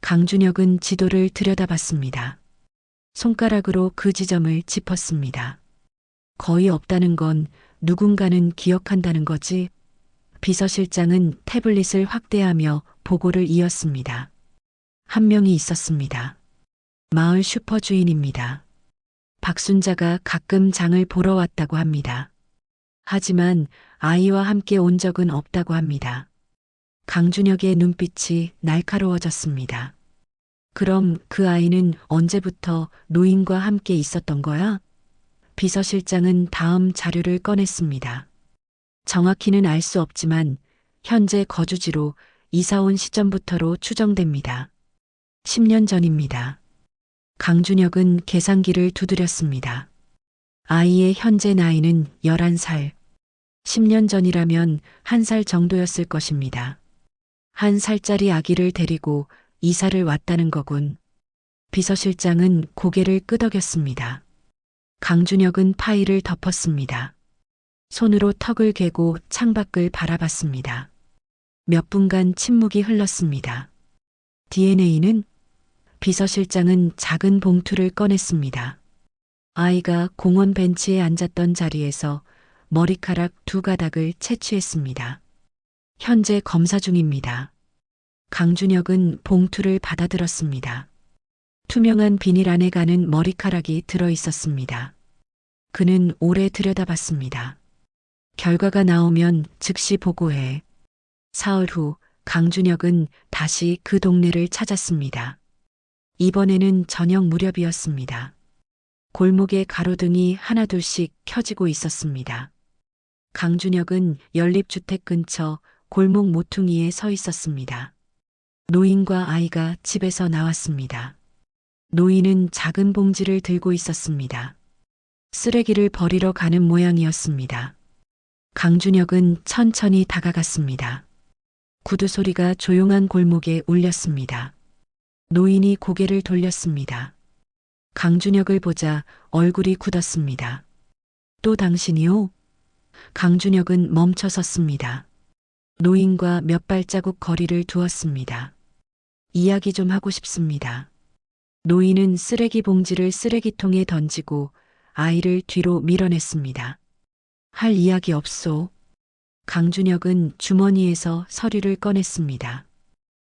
강준혁은 지도를 들여다봤습니다. 손가락으로 그 지점을 짚었습니다. 거의 없다는 건 누군가는 기억한다는 거지. 비서실장은 태블릿을 확대하며 보고를 이었습니다. 한 명이 있었습니다. 마을 슈퍼 주인입니다. 박순자가 가끔 장을 보러 왔다고 합니다. 하지만 아이와 함께 온 적은 없다고 합니다. 강준혁의 눈빛이 날카로워졌습니다. 그럼 그 아이는 언제부터 노인과 함께 있었던 거야? 비서실장은 다음 자료를 꺼냈습니다. 정확히는 알 수 없지만 현재 거주지로 이사 온 시점부터로 추정됩니다. 10년 전입니다. 강준혁은 계산기를 두드렸습니다. 아이의 현재 나이는 11살. 10년 전이라면 1살 정도였을 것입니다. 1살짜리 아기를 데리고 이사를 왔다는 거군. 비서실장은 고개를 끄덕였습니다. 강준혁은 파일을 덮었습니다. 손으로 턱을 괴고 창밖을 바라봤습니다. 몇 분간 침묵이 흘렀습니다. DNA는? 비서실장은 작은 봉투를 꺼냈습니다. 아이가 공원 벤치에 앉았던 자리에서 머리카락 2가닥을 채취했습니다. 현재 검사 중입니다. 강준혁은 봉투를 받아들었습니다. 투명한 비닐 안에 가는 머리카락이 들어 있었습니다. 그는 오래 들여다봤습니다. 결과가 나오면 즉시 보고해. 사흘 후 강준혁은 다시 그 동네를 찾았습니다. 이번에는 저녁 무렵이었습니다. 골목에 가로등이 하나둘씩 켜지고 있었습니다. 강준혁은 연립주택 근처 골목 모퉁이에 서 있었습니다. 노인과 아이가 집에서 나왔습니다. 노인은 작은 봉지를 들고 있었습니다. 쓰레기를 버리러 가는 모양이었습니다. 강준혁은 천천히 다가갔습니다. 구두 소리가 조용한 골목에 울렸습니다. 노인이 고개를 돌렸습니다. 강준혁을 보자 얼굴이 굳었습니다. 또 당신이요? 강준혁은 멈춰 섰습니다. 노인과 몇 발자국 거리를 두었습니다. 이야기 좀 하고 싶습니다. 노인은 쓰레기 봉지를 쓰레기통에 던지고 아이를 뒤로 밀어냈습니다. 할 이야기 없소. 강준혁은 주머니에서 서류를 꺼냈습니다.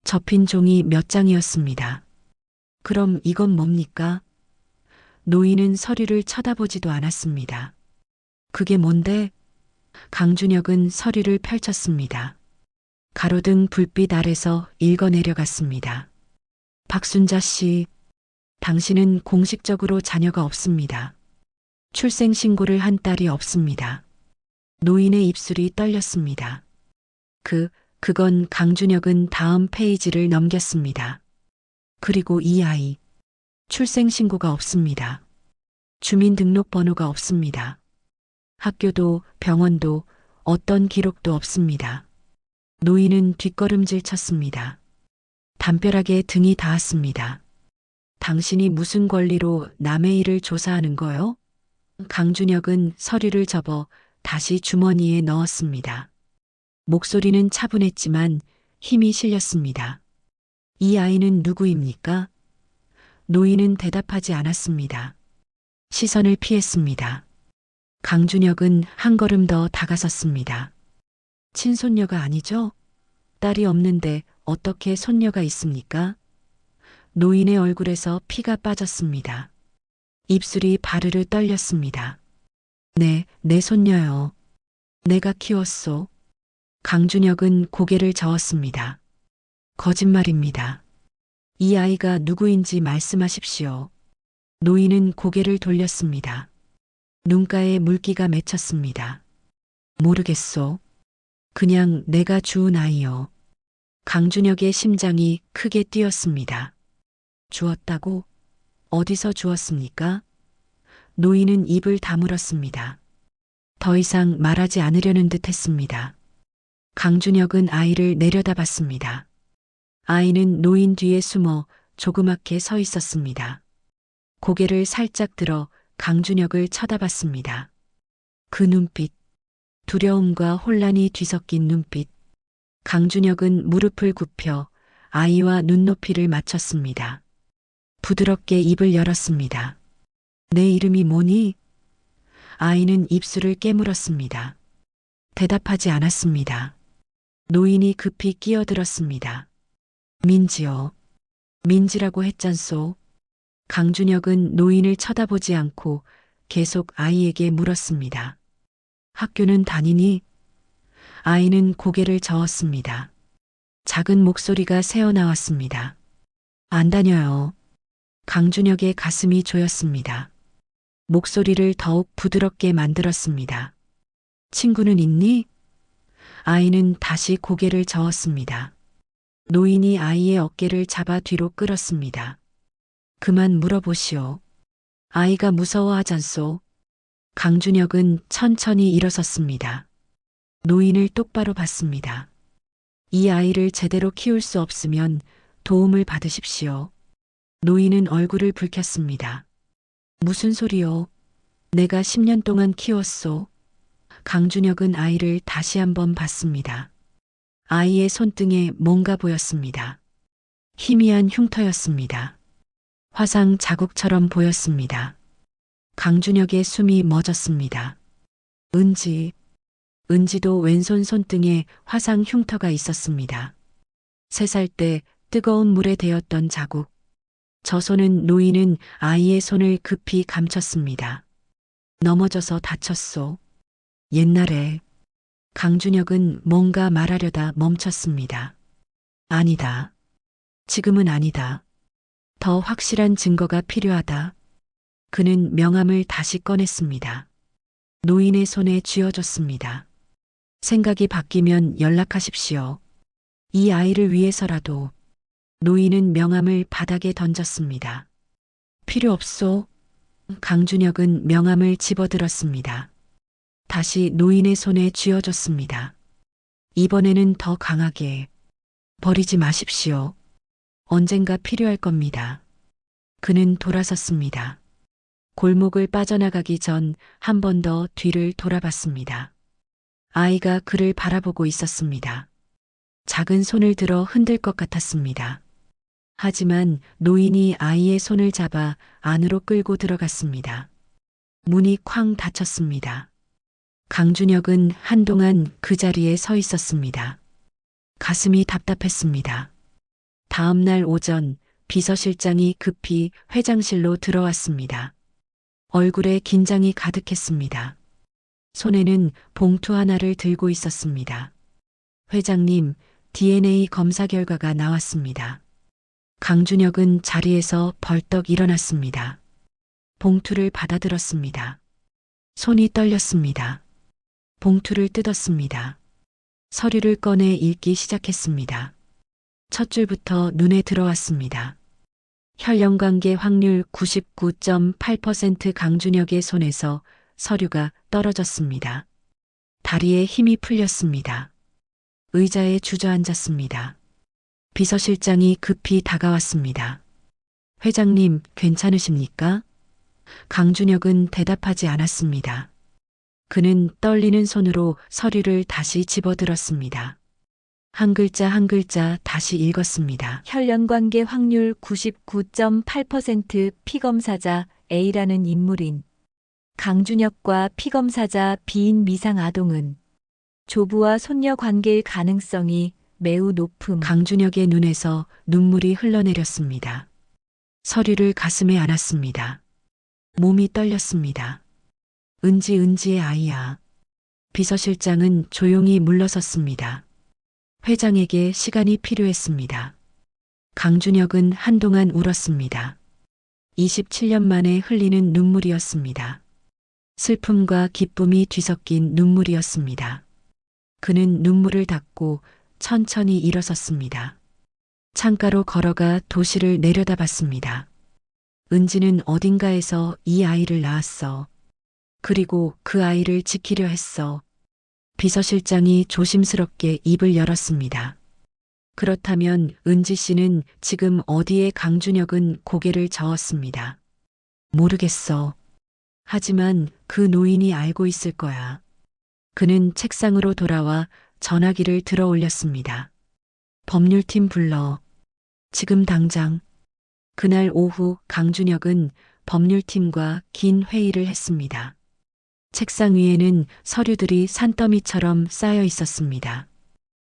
접힌 종이 몇 장이었습니다. 그럼 이건 뭡니까? 노인은 서류를 쳐다보지도 않았습니다. 그게 뭔데? 강준혁은 서류를 펼쳤습니다. 가로등 불빛 아래서 읽어내려갔습니다. 박순자 씨, 당신은 공식적으로 자녀가 없습니다. 출생신고를 한 딸이 없습니다. 노인의 입술이 떨렸습니다. 그건 강준혁은 다음 페이지를 넘겼습니다. 그리고 이 아이, 출생신고가 없습니다. 주민등록번호가 없습니다. 학교도 병원도 어떤 기록도 없습니다. 노인은 뒷걸음질 쳤습니다. 담벼락에 등이 닿았습니다. 당신이 무슨 권리로 남의 일을 조사하는 거요? 강준혁은 서류를 접어 다시 주머니에 넣었습니다. 목소리는 차분했지만 힘이 실렸습니다. 이 아이는 누구입니까? 노인은 대답하지 않았습니다. 시선을 피했습니다. 강준혁은 한 걸음 더 다가섰습니다. 친손녀가 아니죠? 딸이 없는데 어떻게 손녀가 있습니까? 노인의 얼굴에서 피가 빠졌습니다. 입술이 바르르 떨렸습니다. 네, 내 손녀요. 내가 키웠소. 강준혁은 고개를 저었습니다. 거짓말입니다. 이 아이가 누구인지 말씀하십시오. 노인은 고개를 돌렸습니다. 눈가에 물기가 맺혔습니다. 모르겠소. 그냥 내가 주운 아이요. 강준혁의 심장이 크게 뛰었습니다. 주었다고? 어디서 주었습니까? 노인은 입을 다물었습니다. 더 이상 말하지 않으려는 듯 했습니다. 강준혁은 아이를 내려다봤습니다. 아이는 노인 뒤에 숨어 조그맣게 서 있었습니다. 고개를 살짝 들어 강준혁을 쳐다봤습니다. 그 눈빛, 두려움과 혼란이 뒤섞인 눈빛. 강준혁은 무릎을 굽혀 아이와 눈높이를 맞췄습니다. 부드럽게 입을 열었습니다. 내 이름이 뭐니? 아이는 입술을 깨물었습니다. 대답하지 않았습니다. 노인이 급히 끼어들었습니다. 민지요. 민지라고 했잖소. 강준혁은 노인을 쳐다보지 않고 계속 아이에게 물었습니다. 학교는 다니니? 아이는 고개를 저었습니다. 작은 목소리가 새어나왔습니다. 안 다녀요. 강준혁의 가슴이 조였습니다. 목소리를 더욱 부드럽게 만들었습니다. 친구는 있니? 아이는 다시 고개를 저었습니다. 노인이 아이의 어깨를 잡아 뒤로 끌었습니다. 그만 물어보시오. 아이가 무서워하잖소. 강준혁은 천천히 일어섰습니다. 노인을 똑바로 봤습니다. 이 아이를 제대로 키울 수 없으면 도움을 받으십시오. 노인은 얼굴을 붉혔습니다. 무슨 소리요? 내가 10년 동안 키웠소. 강준혁은 아이를 다시 한번 봤습니다. 아이의 손등에 뭔가 보였습니다. 희미한 흉터였습니다. 화상 자국처럼 보였습니다. 강준혁의 숨이 멎었습니다. 은지도 왼손 손등에 화상 흉터가 있었습니다. 3살 때 뜨거운 물에 데였던 자국. 저 손은 노인은 아이의 손을 급히 감췄습니다. 넘어져서 다쳤소. 옛날에 강준혁은 뭔가 말하려다 멈췄습니다. 아니다. 지금은 아니다. 더 확실한 증거가 필요하다. 그는 명함을 다시 꺼냈습니다. 노인의 손에 쥐어줬습니다. 생각이 바뀌면 연락하십시오. 이 아이를 위해서라도. 노인은 명함을 바닥에 던졌습니다. 필요 없소. 강준혁은 명함을 집어들었습니다. 다시 노인의 손에 쥐어줬습니다. 이번에는 더 강하게. 버리지 마십시오. 언젠가 필요할 겁니다. 그는 돌아섰습니다. 골목을 빠져나가기 전 한 번 더 뒤를 돌아봤습니다. 아이가 그를 바라보고 있었습니다. 작은 손을 들어 흔들 것 같았습니다. 하지만 노인이 아이의 손을 잡아 안으로 끌고 들어갔습니다. 문이 쾅 닫혔습니다. 강준혁은 한동안 그 자리에 서 있었습니다. 가슴이 답답했습니다. 다음 날 오전 비서실장이 급히 회장실로 들어왔습니다. 얼굴에 긴장이 가득했습니다. 손에는 봉투 하나를 들고 있었습니다. 회장님, DNA 검사 결과가 나왔습니다. 강준혁은 자리에서 벌떡 일어났습니다. 봉투를 받아들었습니다. 손이 떨렸습니다. 봉투를 뜯었습니다. 서류를 꺼내 읽기 시작했습니다. 첫 줄부터 눈에 들어왔습니다. 혈연관계 확률 99.8% 강준혁의 손에서 서류가 떨어졌습니다. 다리에 힘이 풀렸습니다. 의자에 주저앉았습니다. 비서실장이 급히 다가왔습니다. 회장님, 괜찮으십니까? 강준혁은 대답하지 않았습니다. 그는 떨리는 손으로 서류를 다시 집어들었습니다. 한 글자 한 글자 다시 읽었습니다. 혈연관계 확률 99.8% 피검사자 A라는 인물인 강준혁과 피검사자 B인 미상 아동은 조부와 손녀 관계일 가능성이 매우 높음. 강준혁의 눈에서 눈물이 흘러내렸습니다. 서류를 가슴에 안았습니다. 몸이 떨렸습니다. 은지의 아이야. 비서실장은 조용히 물러섰습니다. 회장에게 시간이 필요했습니다. 강준혁은 한동안 울었습니다. 27년 만에 흘리는 눈물이었습니다. 슬픔과 기쁨이 뒤섞인 눈물이었습니다. 그는 눈물을 닦고 천천히 일어섰습니다. 창가로 걸어가 도시를 내려다봤습니다. 은지는 어딘가에서 이 아이를 낳았어. 그리고 그 아이를 지키려 했어. 비서실장이 조심스럽게 입을 열었습니다. 그렇다면 은지 씨는 지금 어디에? 강준혁은 고개를 저었습니다. 모르겠어. 하지만 그 노인이 알고 있을 거야. 그는 책상으로 돌아와 전화기를 들어 올렸습니다. 법률팀 불러. 지금 당장. 그날 오후 강준혁은 법률팀과 긴 회의를 했습니다. 책상 위에는 서류들이 산더미처럼 쌓여 있었습니다.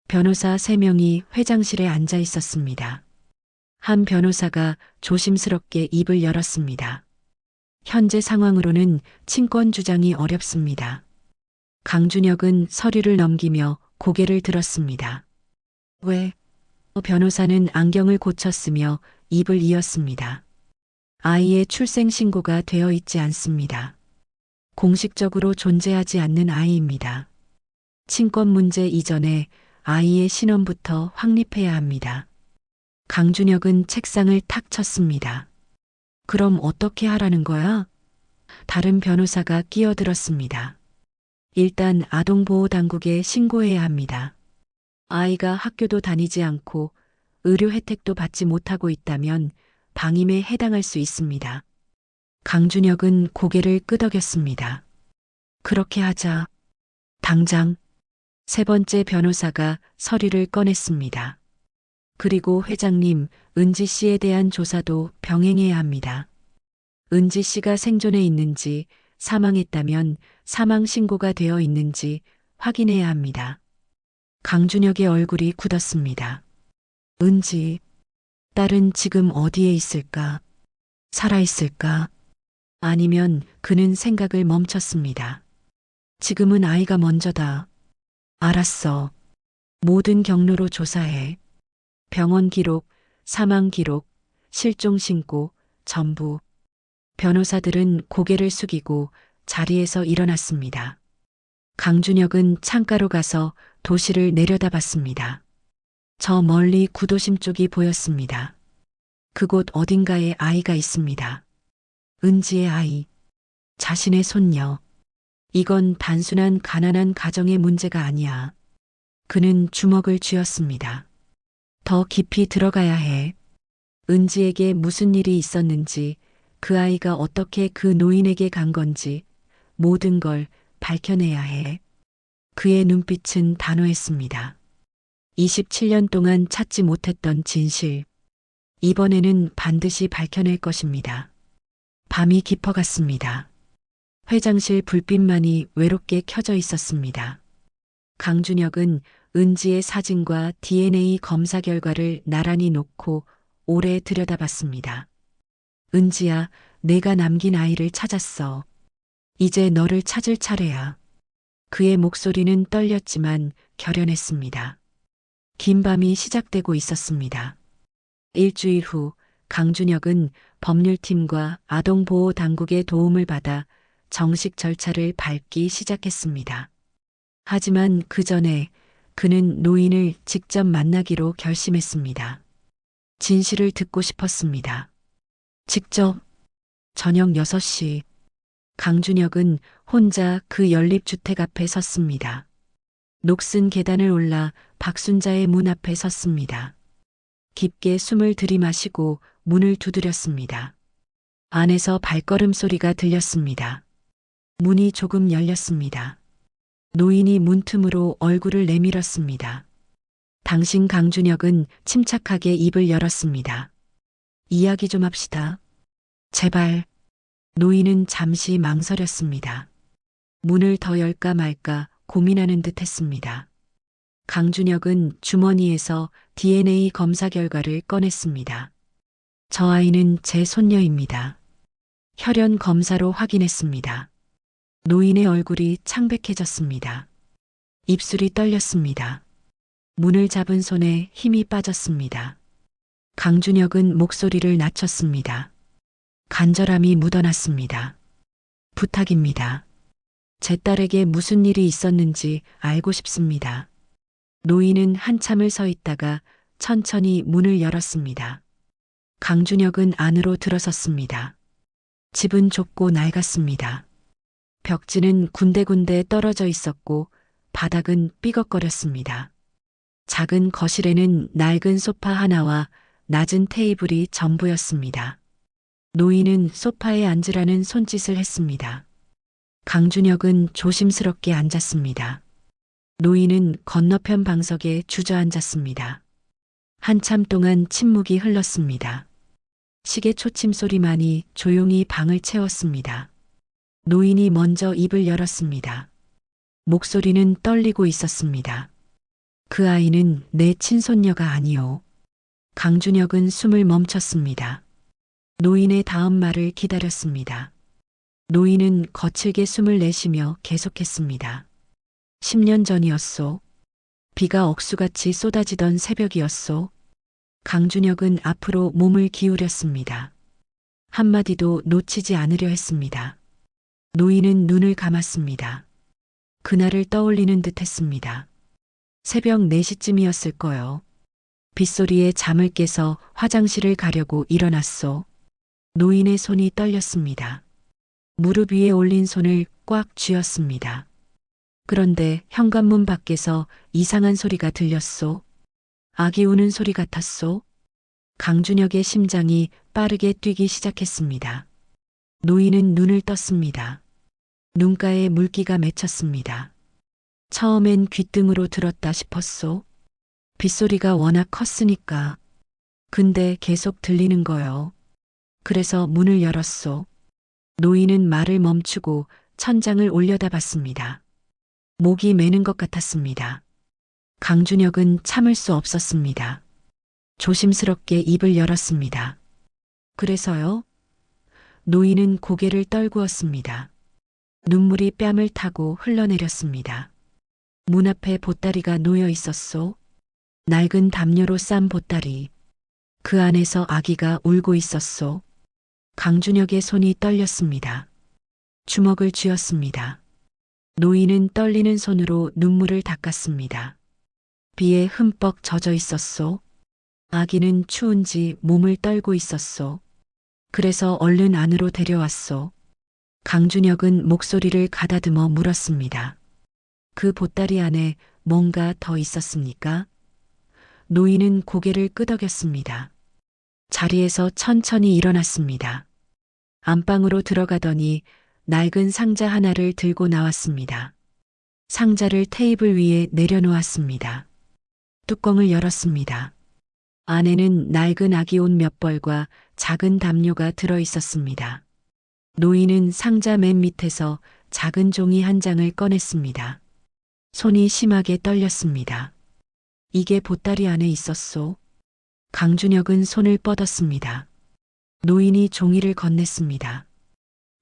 변호사 3명이 회장실에 앉아 있었습니다. 한 변호사가 조심스럽게 입을 열었습니다. 현재 상황으로는 친권 주장이 어렵습니다. 강준혁은 서류를 넘기며 고개를 들었습니다. 왜? 변호사는 안경을 고쳤으며 입을 이었습니다. 아이의 출생 신고가 되어 있지 않습니다. 공식적으로 존재하지 않는 아이입니다. 친권 문제 이전에 아이의 신원부터 확립해야 합니다. 강준혁은 책상을 탁 쳤습니다. 그럼 어떻게 하라는 거야? 다른 변호사가 끼어들었습니다. 일단 아동보호당국에 신고해야 합니다. 아이가 학교도 다니지 않고 의료 혜택도 받지 못하고 있다면 방임에 해당할 수 있습니다. 강준혁은 고개를 끄덕였습니다. 그렇게 하자. 당장 세 번째 변호사가 서류를 꺼냈습니다. 그리고 회장님, 은지 씨에 대한 조사도 병행해야 합니다. 은지 씨가 생존해 있는지, 사망했다면 사망 신고가 되어 있는지 확인해야 합니다. 강준혁의 얼굴이 굳었습니다. 은지, 딸은 지금 어디에 있을까? 살아있을까? 아니면 그는 생각을 멈췄습니다. 지금은 아이가 먼저다. 알았어. 모든 경로로 조사해. 병원 기록, 사망 기록, 실종 신고, 전부. 변호사들은 고개를 숙이고 자리에서 일어났습니다. 강준혁은 창가로 가서 도시를 내려다봤습니다. 저 멀리 구도심 쪽이 보였습니다. 그곳 어딘가에 아이가 있습니다. 은지의 아이, 자신의 손녀. 이건 단순한 가난한 가정의 문제가 아니야. 그는 주먹을 쥐었습니다. 더 깊이 들어가야 해. 은지에게 무슨 일이 있었는지, 그 아이가 어떻게 그 노인에게 간 건지 모든 걸 밝혀내야 해. 그의 눈빛은 단호했습니다. 27년 동안 찾지 못했던 진실. 이번에는 반드시 밝혀낼 것입니다. 밤이 깊어갔습니다. 회장실 불빛만이 외롭게 켜져 있었습니다. 강준혁은 은지의 사진과 DNA 검사 결과를 나란히 놓고 오래 들여다봤습니다. 은지야, 내가 남긴 아이를 찾았어. 이제 너를 찾을 차례야. 그의 목소리는 떨렸지만 결연했습니다. 긴 밤이 시작되고 있었습니다. 일주일 후 강준혁은 법률팀과 아동보호당국의 도움을 받아 정식 절차를 밟기 시작했습니다. 하지만 그 전에 그는 노인을 직접 만나기로 결심했습니다. 진실을 듣고 싶었습니다. 직접 저녁 6시 강준혁은 혼자 그 연립주택 앞에 섰습니다. 녹슨 계단을 올라 박순자의 문 앞에 섰습니다. 깊게 숨을 들이마시고 문을 두드렸습니다. 안에서 발걸음 소리가 들렸습니다. 문이 조금 열렸습니다. 노인이 문틈으로 얼굴을 내밀었습니다. 당신 강준혁은 침착하게 입을 열었습니다. 이야기 좀 합시다. 제발. 노인은 잠시 망설였습니다. 문을 더 열까 말까 고민하는 듯 했습니다. 강준혁은 주머니에서 DNA 검사 결과를 꺼냈습니다. 저 아이는 제 손녀입니다. 혈연 검사로 확인했습니다. 노인의 얼굴이 창백해졌습니다. 입술이 떨렸습니다. 문을 잡은 손에 힘이 빠졌습니다. 강준혁은 목소리를 낮췄습니다. 간절함이 묻어났습니다. 부탁입니다. 제 딸에게 무슨 일이 있었는지 알고 싶습니다. 노인은 한참을 서 있다가 천천히 문을 열었습니다. 강준혁은 안으로 들어섰습니다. 집은 좁고 낡았습니다. 벽지는 군데군데 떨어져 있었고 바닥은 삐걱거렸습니다. 작은 거실에는 낡은 소파 하나와 낮은 테이블이 전부였습니다. 노인은 소파에 앉으라는 손짓을 했습니다. 강준혁은 조심스럽게 앉았습니다. 노인은 건너편 방석에 주저앉았습니다. 한참 동안 침묵이 흘렀습니다. 시계 초침 소리만이 조용히 방을 채웠습니다. 노인이 먼저 입을 열었습니다. 목소리는 떨리고 있었습니다. 그 아이는 내 친손녀가 아니오. 강준혁은 숨을 멈췄습니다. 노인의 다음 말을 기다렸습니다. 노인은 거칠게 숨을 내쉬며 계속했습니다. 10년 전이었소. 비가 억수같이 쏟아지던 새벽이었소. 강준혁은 앞으로 몸을 기울였습니다. 한마디도 놓치지 않으려 했습니다. 노인은 눈을 감았습니다. 그날을 떠올리는 듯 했습니다. 새벽 4시쯤이었을 거요. 빗소리에 잠을 깨서 화장실을 가려고 일어났소. 노인의 손이 떨렸습니다. 무릎 위에 올린 손을 꽉 쥐었습니다. 그런데 현관문 밖에서 이상한 소리가 들렸소. 아기 우는 소리 같았소. 강준혁의 심장이 빠르게 뛰기 시작했습니다. 노인은 눈을 떴습니다. 눈가에 물기가 맺혔습니다. 처음엔 귓등으로 들었다 싶었소. 빗소리가 워낙 컸으니까. 근데 계속 들리는 거요. 그래서 문을 열었소. 노인은 말을 멈추고 천장을 올려다봤습니다. 목이 메는 것 같았습니다. 강준혁은 참을 수 없었습니다. 조심스럽게 입을 열었습니다. 그래서요? 노인은 고개를 떨구었습니다. 눈물이 뺨을 타고 흘러내렸습니다. 문 앞에 보따리가 놓여 있었소. 낡은 담요로 싼 보따리. 그 안에서 아기가 울고 있었소. 강준혁의 손이 떨렸습니다. 주먹을 쥐었습니다. 노인은 떨리는 손으로 눈물을 닦았습니다. 비에 흠뻑 젖어 있었소. 아기는 추운지 몸을 떨고 있었소. 그래서 얼른 안으로 데려왔소. 강준혁은 목소리를 가다듬어 물었습니다. 그 보따리 안에 뭔가 더 있었습니까? 노인은 고개를 끄덕였습니다. 자리에서 천천히 일어났습니다. 안방으로 들어가더니 낡은 상자 하나를 들고 나왔습니다. 상자를 테이블 위에 내려놓았습니다. 뚜껑을 열었습니다. 안에는 낡은 아기 옷 몇 벌과 작은 담요가 들어 있었습니다. 노인은 상자 맨 밑에서 작은 종이 한 장을 꺼냈습니다. 손이 심하게 떨렸습니다. 이게 보따리 안에 있었소. 강준혁은 손을 뻗었습니다. 노인이 종이를 건넸습니다.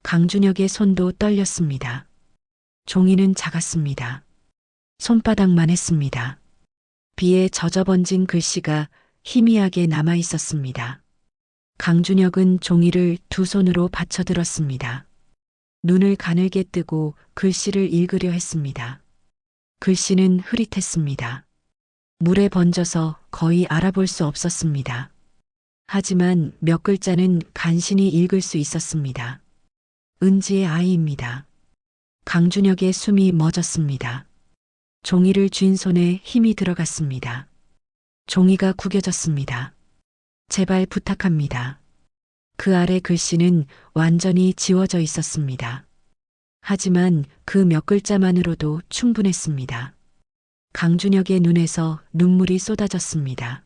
강준혁의 손도 떨렸습니다. 종이는 작았습니다. 손바닥만 했습니다. 비에 젖어번진 글씨가 희미하게 남아 있었습니다. 강준혁은 종이를 두 손으로 받쳐들었습니다. 눈을 가늘게 뜨고 글씨를 읽으려 했습니다. 글씨는 흐릿했습니다. 물에 번져서 거의 알아볼 수 없었습니다. 하지만 몇 글자는 간신히 읽을 수 있었습니다. 은지의 아이입니다. 강준혁의 숨이 멎었습니다. 종이를 쥔 손에 힘이 들어갔습니다. 종이가 구겨졌습니다. 제발 부탁합니다. 그 아래 글씨는 완전히 지워져 있었습니다. 하지만 그 몇 글자만으로도 충분했습니다. 강준혁의 눈에서 눈물이 쏟아졌습니다.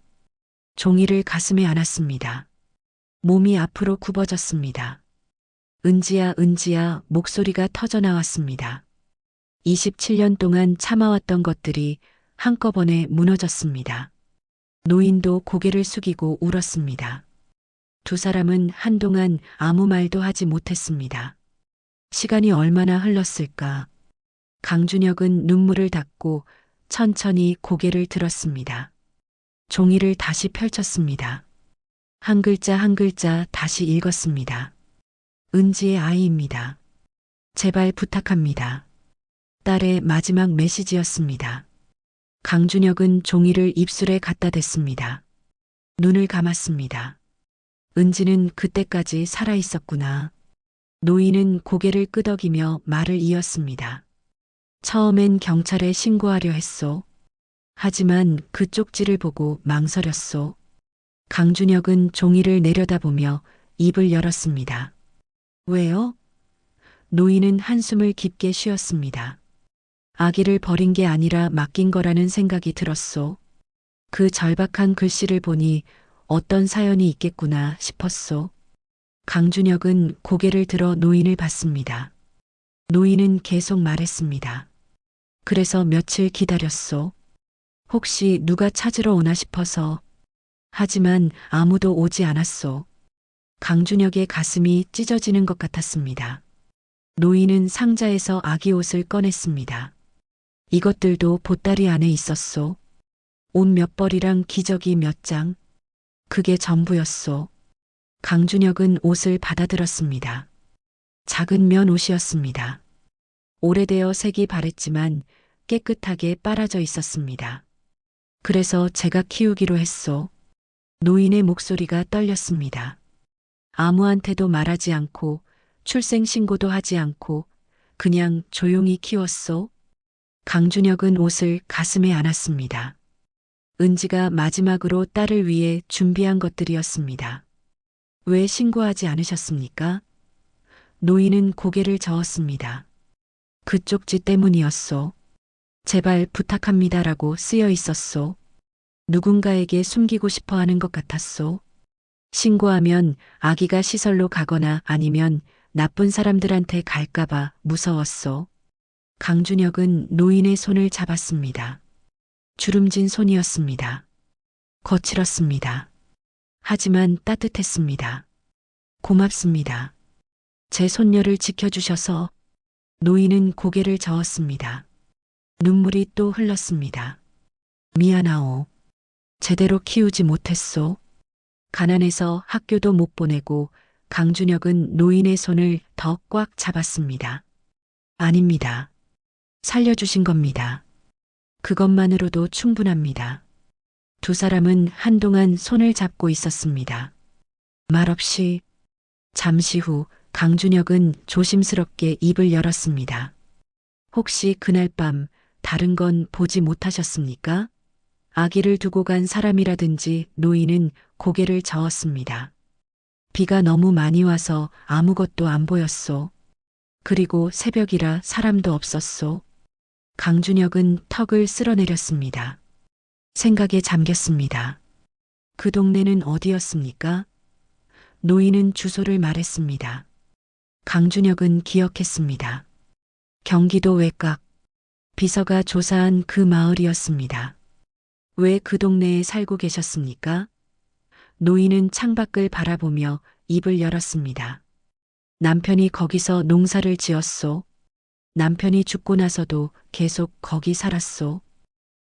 종이를 가슴에 안았습니다. 몸이 앞으로 굽어졌습니다. 은지야, 은지야 목소리가 터져나왔습니다. 27년 동안 참아왔던 것들이 한꺼번에 무너졌습니다. 노인도 고개를 숙이고 울었습니다. 두 사람은 한동안 아무 말도 하지 못했습니다. 시간이 얼마나 흘렀을까? 강준혁은 눈물을 닦고 천천히 고개를 들었습니다. 종이를 다시 펼쳤습니다. 한 글자 한 글자 다시 읽었습니다. 은지의 아이입니다. 제발 부탁합니다. 딸의 마지막 메시지였습니다. 강준혁은 종이를 입술에 갖다 댔습니다. 눈을 감았습니다. 은지는 그때까지 살아 있었구나. 노인은 고개를 끄덕이며 말을 이었습니다. 처음엔 경찰에 신고하려 했소. 하지만 그 쪽지를 보고 망설였소. 강준혁은 종이를 내려다보며 입을 열었습니다. 왜요? 노인은 한숨을 깊게 쉬었습니다. 아기를 버린 게 아니라 맡긴 거라는 생각이 들었소. 그 절박한 글씨를 보니 어떤 사연이 있겠구나 싶었소. 강준혁은 고개를 들어 노인을 봤습니다. 노인은 계속 말했습니다. 그래서 며칠 기다렸소. 혹시 누가 찾으러 오나 싶어서. 하지만 아무도 오지 않았소. 강준혁의 가슴이 찢어지는 것 같았습니다. 노인은 상자에서 아기 옷을 꺼냈습니다. 이것들도 보따리 안에 있었소. 옷 몇 벌이랑 기저귀 몇 장. 그게 전부였소. 강준혁은 옷을 받아들었습니다. 작은 면 옷이었습니다. 오래되어 색이 바랬지만 깨끗하게 빨아져 있었습니다. 그래서 제가 키우기로 했소. 노인의 목소리가 떨렸습니다. 아무한테도 말하지 않고 출생신고도 하지 않고 그냥 조용히 키웠소. 강준혁은 옷을 가슴에 안았습니다. 은지가 마지막으로 딸을 위해 준비한 것들이었습니다. 왜 신고하지 않으셨습니까? 노인은 고개를 저었습니다. 그 쪽지 때문이었소. 제발 부탁합니다라고 쓰여 있었소. 누군가에게 숨기고 싶어 하는 것 같았소. 신고하면 아기가 시설로 가거나 아니면 나쁜 사람들한테 갈까봐 무서웠소. 강준혁은 노인의 손을 잡았습니다. 주름진 손이었습니다. 거칠었습니다. 하지만 따뜻했습니다. 고맙습니다. 제 손녀를 지켜주셔서. 노인은 고개를 저었습니다. 눈물이 또 흘렀습니다. 미안하오. 제대로 키우지 못했소. 가난해서 학교도 못 보내고 강준혁은 노인의 손을 더 꽉 잡았습니다. 아닙니다. 살려주신 겁니다. 그것만으로도 충분합니다. 두 사람은 한동안 손을 잡고 있었습니다. 말없이. 잠시 후 강준혁은 조심스럽게 입을 열었습니다. 혹시 그날 밤 다른 건 보지 못하셨습니까? 아기를 두고 간 사람이라든지. 노인은 고개를 저었습니다. 비가 너무 많이 와서 아무것도 안 보였소. 그리고 새벽이라 사람도 없었소. 강준혁은 턱을 쓸어내렸습니다. 생각에 잠겼습니다. 그 동네는 어디였습니까? 노인은 주소를 말했습니다. 강준혁은 기억했습니다. 경기도 외곽. 비서가 조사한 그 마을이었습니다. 왜 그 동네에 살고 계셨습니까? 노인은 창밖을 바라보며 입을 열었습니다. 남편이 거기서 농사를 지었소. 남편이 죽고 나서도 계속 거기 살았소.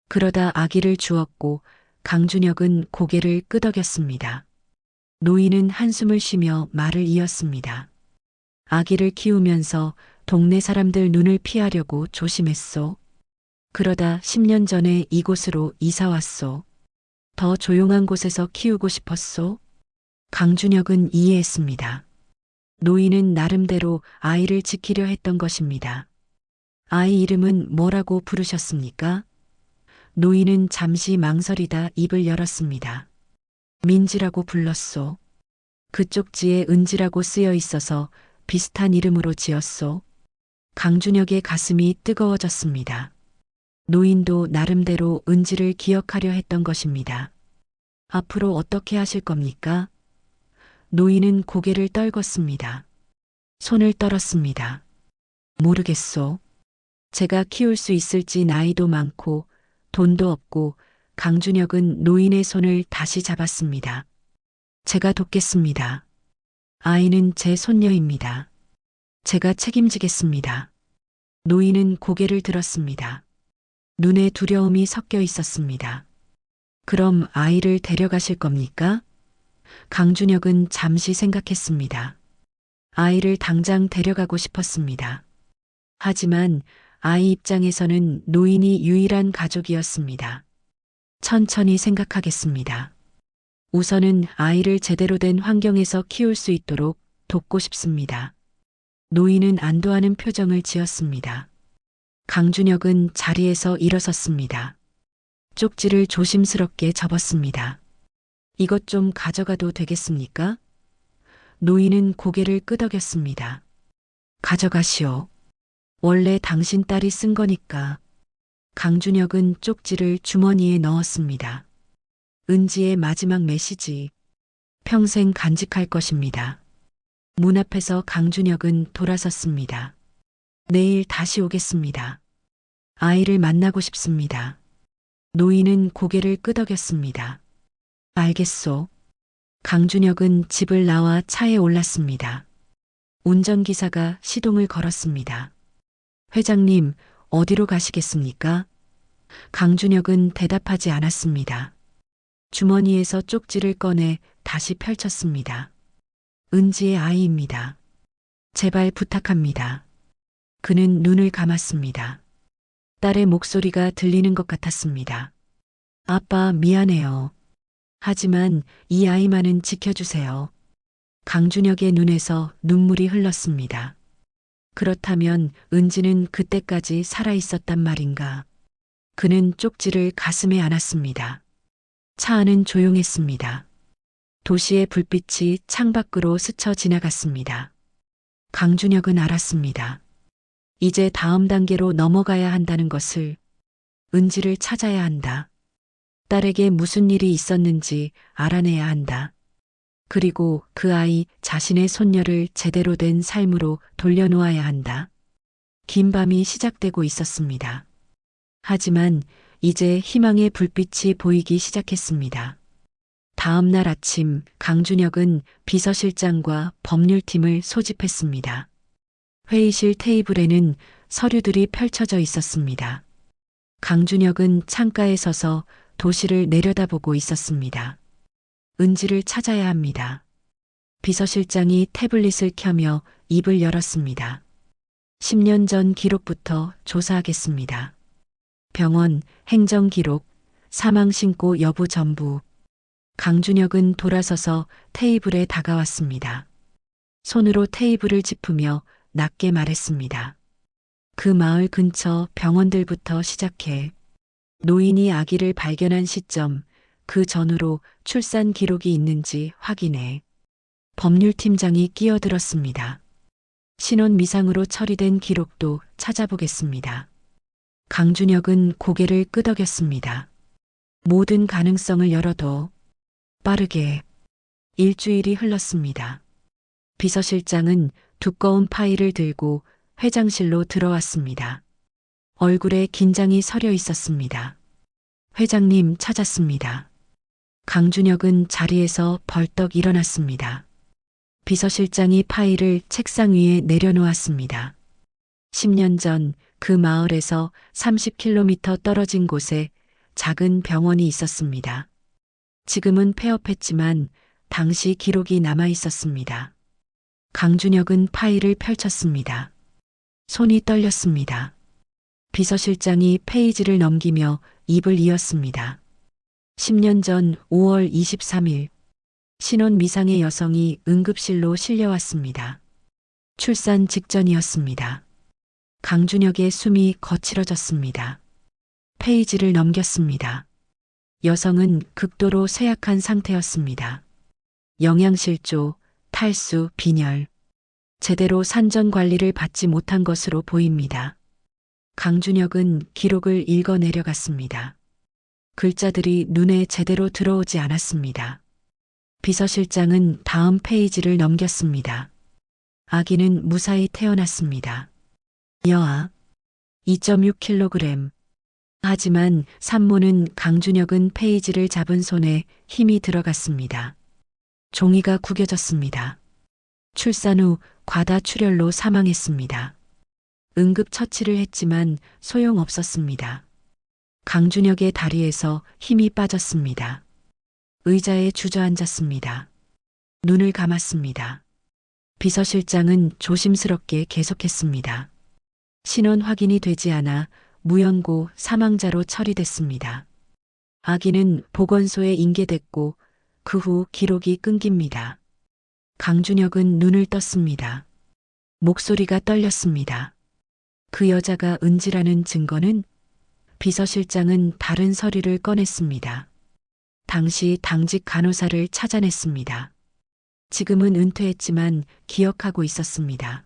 그러다 아기를 주었고. 강준혁은 고개를 끄덕였습니다. 노인은 한숨을 쉬며 말을 이었습니다. 아기를 키우면서 동네 사람들 눈을 피하려고 조심했소. 그러다 10년 전에 이곳으로 이사 왔소. 더 조용한 곳에서 키우고 싶었소. 강준혁은 이해했습니다. 노인은 나름대로 아이를 지키려 했던 것입니다. 아이 이름은 뭐라고 부르셨습니까? 노인은 잠시 망설이다 입을 열었습니다. 민지라고 불렀소. 그 쪽지에 은지라고 쓰여 있어서 비슷한 이름으로 지었소. 강준혁의 가슴이 뜨거워졌습니다. 노인도 나름대로 은지를 기억하려 했던 것입니다. 앞으로 어떻게 하실 겁니까? 노인은 고개를 떨궜습니다. 손을 떨었습니다. 모르겠소. 제가 키울 수 있을지. 나이도 많고 돈도 없고. 강준혁은 노인의 손을 다시 잡았습니다. 제가 돕겠습니다. 아이는 제 손녀입니다. 제가 책임지겠습니다. 노인은 고개를 들었습니다. 눈에 두려움이 섞여 있었습니다. 그럼 아이를 데려가실 겁니까? 강준혁은 잠시 생각했습니다. 아이를 당장 데려가고 싶었습니다. 하지만 아이 입장에서는 노인이 유일한 가족이었습니다. 천천히 생각하겠습니다. 우선은 아이를 제대로 된 환경에서 키울 수 있도록 돕고 싶습니다. 노인은 안도하는 표정을 지었습니다. 강준혁은 자리에서 일어섰습니다. 쪽지를 조심스럽게 접었습니다. 이것 좀 가져가도 되겠습니까? 노인은 고개를 끄덕였습니다. 가져가시오. 원래 당신 딸이 쓴 거니까. 강준혁은 쪽지를 주머니에 넣었습니다. 은지의 마지막 메시지. 평생 간직할 것입니다. 문 앞에서 강준혁은 돌아섰습니다. 내일 다시 오겠습니다. 아이를 만나고 싶습니다. 노인은 고개를 끄덕였습니다. 알겠소. 강준혁은 집을 나와 차에 올랐습니다. 운전기사가 시동을 걸었습니다. 회장님, 어디로 가시겠습니까? 강준혁은 대답하지 않았습니다. 주머니에서 쪽지를 꺼내 다시 펼쳤습니다. 은지의 아이입니다. 제발 부탁합니다. 그는 눈을 감았습니다. 딸의 목소리가 들리는 것 같았습니다. 아빠, 미안해요. 하지만 이 아이만은 지켜주세요. 강준혁의 눈에서 눈물이 흘렀습니다. 그렇다면 은지는 그때까지 살아있었단 말인가? 그는 쪽지를 가슴에 안았습니다. 차 안은 조용했습니다. 도시의 불빛이 창밖으로 스쳐 지나갔습니다. 강준혁은 알았습니다. 이제 다음 단계로 넘어가야 한다는 것을, 은지를 찾아야 한다. 딸에게 무슨 일이 있었는지 알아내야 한다. 그리고 그 아이 자신의 손녀를 제대로 된 삶으로 돌려놓아야 한다. 긴 밤이 시작되고 있었습니다. 하지만 이제 희망의 불빛이 보이기 시작했습니다. 다음 날 아침 강준혁은 비서실장과 법률팀을 소집했습니다. 회의실 테이블에는 서류들이 펼쳐져 있었습니다. 강준혁은 창가에 서서 도시를 내려다보고 있었습니다. 은지를 찾아야 합니다. 비서실장이 태블릿을 켜며 입을 열었습니다. 10년 전 기록부터 조사하겠습니다. 병원, 행정기록, 사망신고 여부 전부. 강준혁은 돌아서서 테이블에 다가왔습니다. 손으로 테이블을 짚으며 낮게 말했습니다. 그 마을 근처 병원들부터 시작해 노인이 아기를 발견한 시점, 그 전후로 출산 기록이 있는지 확인해. 법률팀장이 끼어들었습니다. 신원 미상으로 처리된 기록도 찾아보겠습니다. 강준혁은 고개를 끄덕였습니다. 모든 가능성을 열어둬. 빠르게. 일주일이 흘렀습니다. 비서실장은 두꺼운 파일을 들고 회장실로 들어왔습니다. 얼굴에 긴장이 서려 있었습니다. 회장님 찾았습니다. 강준혁은 자리에서 벌떡 일어났습니다. 비서실장이 파일을 책상 위에 내려놓았습니다. 10년 전 그 마을에서 30km 떨어진 곳에 작은 병원이 있었습니다. 지금은 폐업했지만 당시 기록이 남아 있었습니다. 강준혁은 파일을 펼쳤습니다. 손이 떨렸습니다. 비서실장이 페이지를 넘기며 입을 이었습니다. 10년 전 5월 23일, 신혼 미상의 여성이 응급실로 실려왔습니다. 출산 직전이었습니다. 강준혁의 숨이 거칠어졌습니다. 페이지를 넘겼습니다. 여성은 극도로 쇠약한 상태였습니다. 영양실조, 탈수, 빈혈. 제대로 산전 관리를 받지 못한 것으로 보입니다. 강준혁은 기록을 읽어 내려갔습니다. 글자들이 눈에 제대로 들어오지 않았습니다. 비서실장은 다음 페이지를 넘겼습니다. 아기는 무사히 태어났습니다. 여아 2.6kg. 하지만 산모는 강준혁은 페이지를 잡은 손에 힘이 들어갔습니다. 종이가 구겨졌습니다. 출산 후 과다출혈로 사망했습니다. 응급처치를 했지만 소용없었습니다. 강준혁의 다리에서 힘이 빠졌습니다. 의자에 주저앉았습니다. 눈을 감았습니다. 비서실장은 조심스럽게 계속했습니다. 신원 확인이 되지 않아 무연고 사망자로 처리됐습니다. 아기는 보건소에 인계됐고 그 후 기록이 끊깁니다. 강준혁은 눈을 떴습니다. 목소리가 떨렸습니다. 그 여자가 은지라는 증거는? 비서실장은 다른 서류를 꺼냈습니다. 당시 당직 간호사를 찾아냈습니다. 지금은 은퇴했지만 기억하고 있었습니다.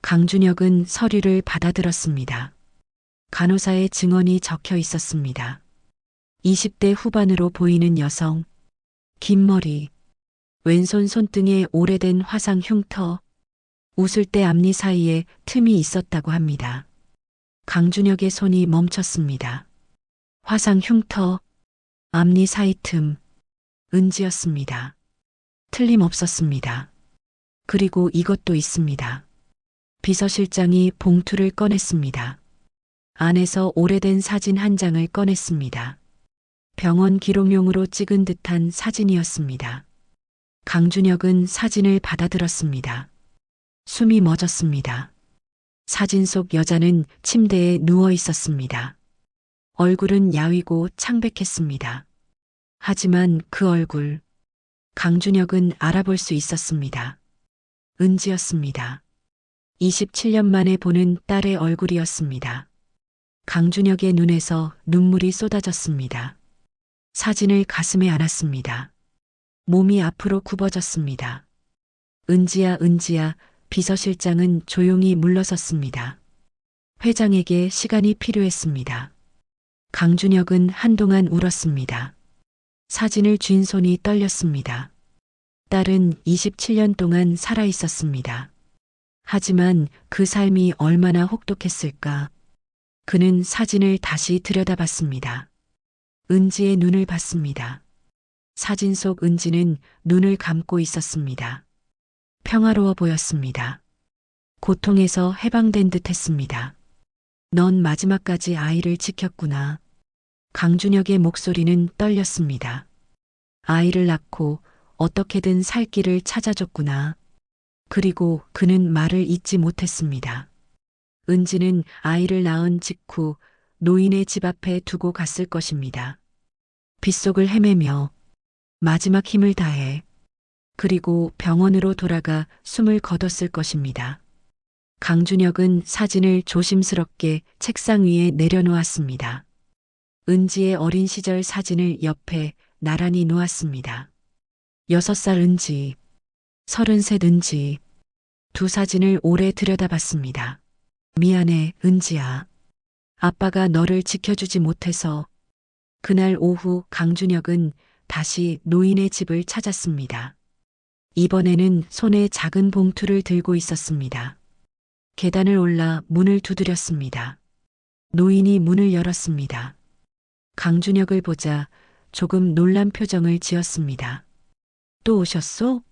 강준혁은 서류를 받아들었습니다. 간호사의 증언이 적혀 있었습니다. 20대 후반으로 보이는 여성, 긴 머리, 왼손 손등에 오래된 화상 흉터, 웃을 때 앞니 사이에 틈이 있었다고 합니다. 강준혁의 손이 멈췄습니다. 화상 흉터, 앞니 사이 틈, 은지였습니다. 틀림없었습니다. 그리고 이것도 있습니다. 비서실장이 봉투를 꺼냈습니다. 안에서 오래된 사진 한 장을 꺼냈습니다. 병원 기록용으로 찍은 듯한 사진이었습니다. 강준혁은 사진을 받아들었습니다. 숨이 멎었습니다. 사진 속 여자는 침대에 누워 있었습니다. 얼굴은 야위고 창백했습니다. 하지만 그 얼굴, 강준혁은 알아볼 수 있었습니다. 은지였습니다. 27년 만에 보는 딸의 얼굴이었습니다. 강준혁의 눈에서 눈물이 쏟아졌습니다. 사진을 가슴에 안았습니다. 몸이 앞으로 굽어졌습니다. 은지야, 은지야, 비서실장은 조용히 물러섰습니다. 회장에게 시간이 필요했습니다. 강준혁은 한동안 울었습니다. 사진을 쥔 손이 떨렸습니다. 딸은 27년 동안 살아 있었습니다. 하지만 그 삶이 얼마나 혹독했을까. 그는 사진을 다시 들여다봤습니다. 은지의 눈을 봤습니다. 사진 속 은지는 눈을 감고 있었습니다. 평화로워 보였습니다. 고통에서 해방된 듯 했습니다. 넌 마지막까지 아이를 지켰구나. 강준혁의 목소리는 떨렸습니다. 아이를 낳고 어떻게든 살 길을 찾아줬구나. 그리고 그는 말을 잇지 못했습니다. 은지는 아이를 낳은 직후 노인의 집 앞에 두고 갔을 것입니다. 빗속을 헤매며 마지막 힘을 다해 그리고 병원으로 돌아가 숨을 거뒀을 것입니다. 강준혁은 사진을 조심스럽게 책상 위에 내려놓았습니다. 은지의 어린 시절 사진을 옆에 나란히 놓았습니다. 6살 은지, 33 은지, 두 사진을 오래 들여다봤습니다. 미안해, 은지야. 아빠가 너를 지켜주지 못해서. 그날 오후 강준혁은 다시 노인의 집을 찾았습니다. 이번에는 손에 작은 봉투를 들고 있었습니다. 계단을 올라 문을 두드렸습니다. 노인이 문을 열었습니다. 강준혁을 보자 조금 놀란 표정을 지었습니다. 또 오셨소?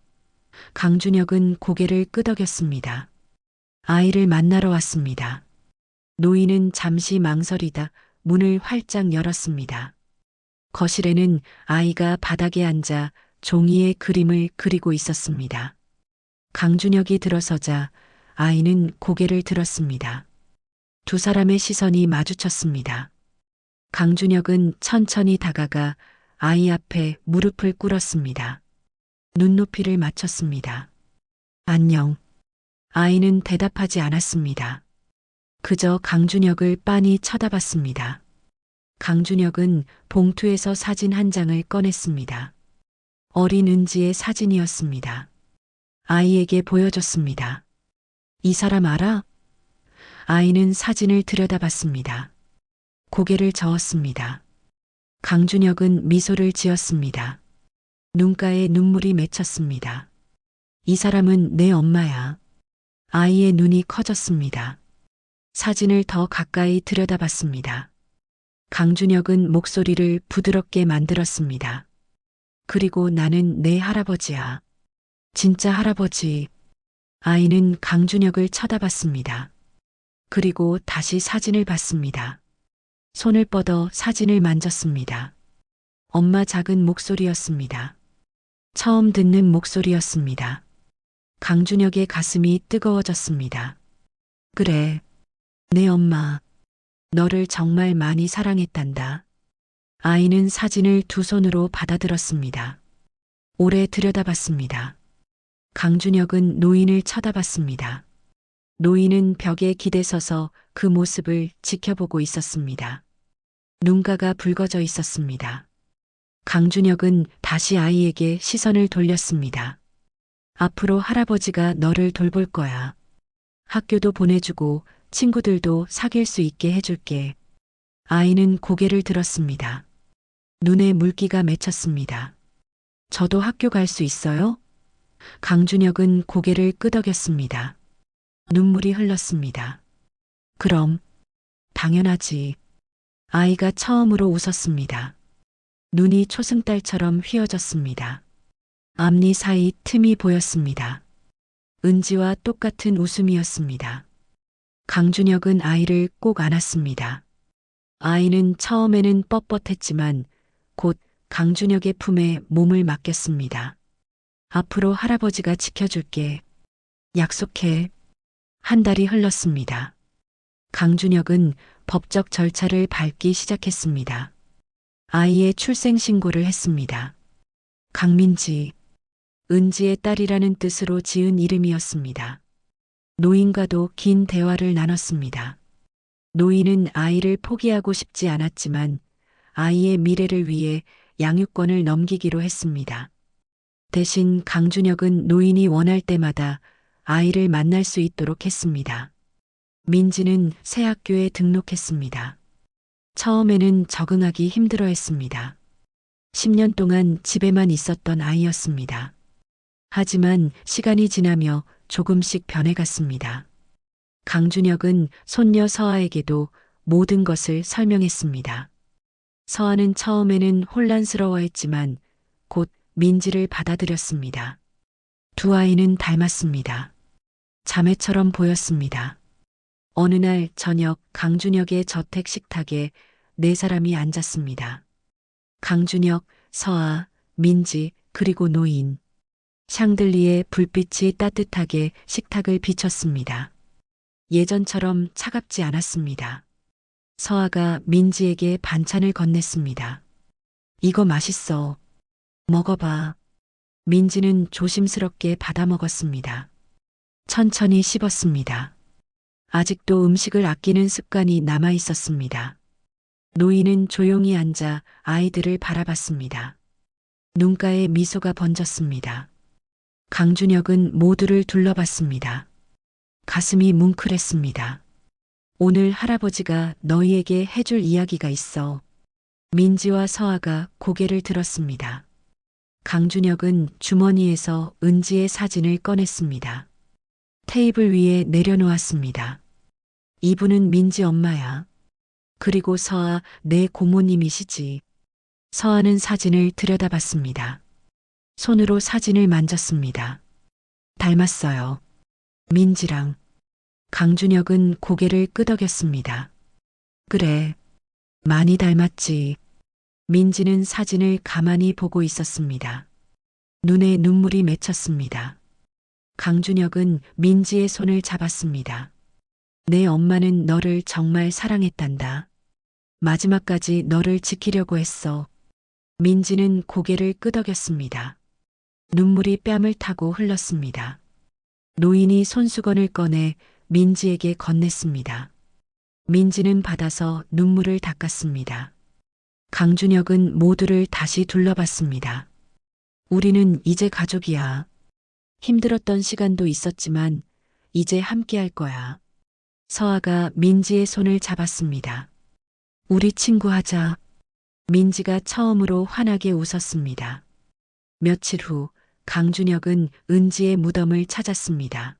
강준혁은 고개를 끄덕였습니다. 아이를 만나러 왔습니다. 노인은 잠시 망설이다 문을 활짝 열었습니다. 거실에는 아이가 바닥에 앉아 종이에 그림을 그리고 있었습니다. 강준혁이 들어서자 아이는 고개를 들었습니다. 두 사람의 시선이 마주쳤습니다. 강준혁은 천천히 다가가 아이 앞에 무릎을 꿇었습니다. 눈높이를 맞췄습니다. 안녕. 아이는 대답하지 않았습니다. 그저 강준혁을 빤히 쳐다봤습니다. 강준혁은 봉투에서 사진 한 장을 꺼냈습니다. 어린 은지의 사진이었습니다. 아이에게 보여줬습니다. 이 사람 알아? 아이는 사진을 들여다봤습니다. 고개를 저었습니다. 강준혁은 미소를 지었습니다. 눈가에 눈물이 맺혔습니다. 이 사람은 내 엄마야. 아이의 눈이 커졌습니다. 사진을 더 가까이 들여다봤습니다. 강준혁은 목소리를 부드럽게 만들었습니다. 그리고 나는 내 할아버지야. 진짜 할아버지. 아이는 강준혁을 쳐다봤습니다. 그리고 다시 사진을 봤습니다. 손을 뻗어 사진을 만졌습니다. 엄마 작은 목소리였습니다. 처음 듣는 목소리였습니다. 강준혁의 가슴이 뜨거워졌습니다. 그래, 내 엄마. 너를 정말 많이 사랑했단다. 아이는 사진을 두 손으로 받아들었습니다. 오래 들여다봤습니다. 강준혁은 노인을 쳐다봤습니다. 노인은 벽에 기대서서 그 모습을 지켜보고 있었습니다. 눈가가 붉어져 있었습니다. 강준혁은 다시 아이에게 시선을 돌렸습니다. 앞으로 할아버지가 너를 돌볼 거야. 학교도 보내주고 친구들도 사귈 수 있게 해줄게. 아이는 고개를 들었습니다. 눈에 물기가 맺혔습니다. 저도 학교 갈 수 있어요? 강준혁은 고개를 끄덕였습니다. 눈물이 흘렀습니다. 그럼, 당연하지. 아이가 처음으로 웃었습니다. 눈이 초승달처럼 휘어졌습니다. 앞니 사이 틈이 보였습니다. 은지와 똑같은 웃음이었습니다. 강준혁은 아이를 꼭 안았습니다. 아이는 처음에는 뻣뻣했지만 곧 강준혁의 품에 몸을 맡겼습니다. 앞으로 할아버지가 지켜줄게. 약속해. 한 달이 흘렀습니다. 강준혁은 법적 절차를 밟기 시작했습니다. 아이의 출생신고를 했습니다. 강민지, 은지의 딸이라는 뜻으로 지은 이름이었습니다. 노인과도 긴 대화를 나눴습니다. 노인은 아이를 포기하고 싶지 않았지만 아이의 미래를 위해 양육권을 넘기기로 했습니다. 대신 강준혁은 노인이 원할 때마다 아이를 만날 수 있도록 했습니다. 민지는 새 학교에 등록했습니다. 처음에는 적응하기 힘들어 했습니다. 10년 동안 집에만 있었던 아이였습니다. 하지만 시간이 지나며 조금씩 변해갔습니다. 강준혁은 손녀 서아에게도 모든 것을 설명했습니다. 서아는 처음에는 혼란스러워했지만 곧 민지를 받아들였습니다. 두 아이는 닮았습니다. 자매처럼 보였습니다. 어느 날 저녁 강준혁의 저택 식탁에 네 사람이 앉았습니다. 강준혁, 서아, 민지, 그리고 노인. 샹들리에 불빛이 따뜻하게 식탁을 비췄습니다. 예전처럼 차갑지 않았습니다. 서아가 민지에게 반찬을 건넸습니다. 이거 맛있어. 먹어봐. 민지는 조심스럽게 받아 먹었습니다. 천천히 씹었습니다. 아직도 음식을 아끼는 습관이 남아 있었습니다. 노인은 조용히 앉아 아이들을 바라봤습니다. 눈가에 미소가 번졌습니다. 강준혁은 모두를 둘러봤습니다. 가슴이 뭉클했습니다. 오늘 할아버지가 너희에게 해줄 이야기가 있어. 민지와 서아가 고개를 들었습니다. 강준혁은 주머니에서 은지의 사진을 꺼냈습니다. 테이블 위에 내려놓았습니다. 이분은 민지 엄마야. 그리고 서아, 내 고모님이시지. 서아는 사진을 들여다봤습니다. 손으로 사진을 만졌습니다. 닮았어요. 민지랑. 강준혁은 고개를 끄덕였습니다. 그래, 많이 닮았지. 민지는 사진을 가만히 보고 있었습니다. 눈에 눈물이 맺혔습니다. 강준혁은 민지의 손을 잡았습니다. 내 엄마는 너를 정말 사랑했단다. 마지막까지 너를 지키려고 했어. 민지는 고개를 끄덕였습니다. 눈물이 뺨을 타고 흘렀습니다. 노인이 손수건을 꺼내 민지에게 건넸습니다. 민지는 받아서 눈물을 닦았습니다. 강준혁은 모두를 다시 둘러봤습니다. 우리는 이제 가족이야. 힘들었던 시간도 있었지만 이제 함께할 거야. 서아가 민지의 손을 잡았습니다. 우리 친구하자. 민지가 처음으로 환하게 웃었습니다. 며칠 후 강준혁은 은지의 무덤을 찾았습니다.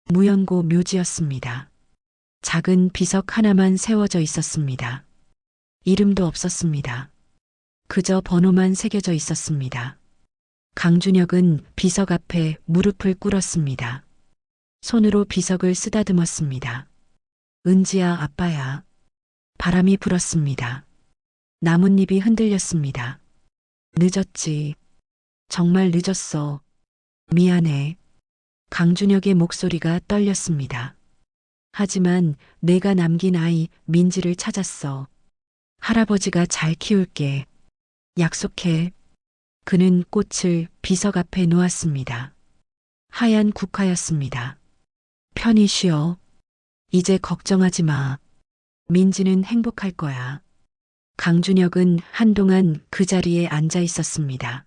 무연고 묘지였습니다. 작은 비석 하나만 세워져 있었습니다. 이름도 없었습니다. 그저 번호만 새겨져 있었습니다. 강준혁은 비석 앞에 무릎을 꿇었습니다. 손으로 비석을 쓰다듬었습니다. 은지야, 아빠야. 바람이 불었습니다. 나뭇잎이 흔들렸습니다. 늦었지. 정말 늦었어. 미안해. 강준혁의 목소리가 떨렸습니다. 하지만 내가 남긴 아이 민지를 찾았어. 할아버지가 잘 키울게. 약속해. 그는 꽃을 비석 앞에 놓았습니다. 하얀 국화였습니다. 편히 쉬어. 이제 걱정하지 마. 민지는 행복할 거야. 강준혁은 한동안 그 자리에 앉아 있었습니다.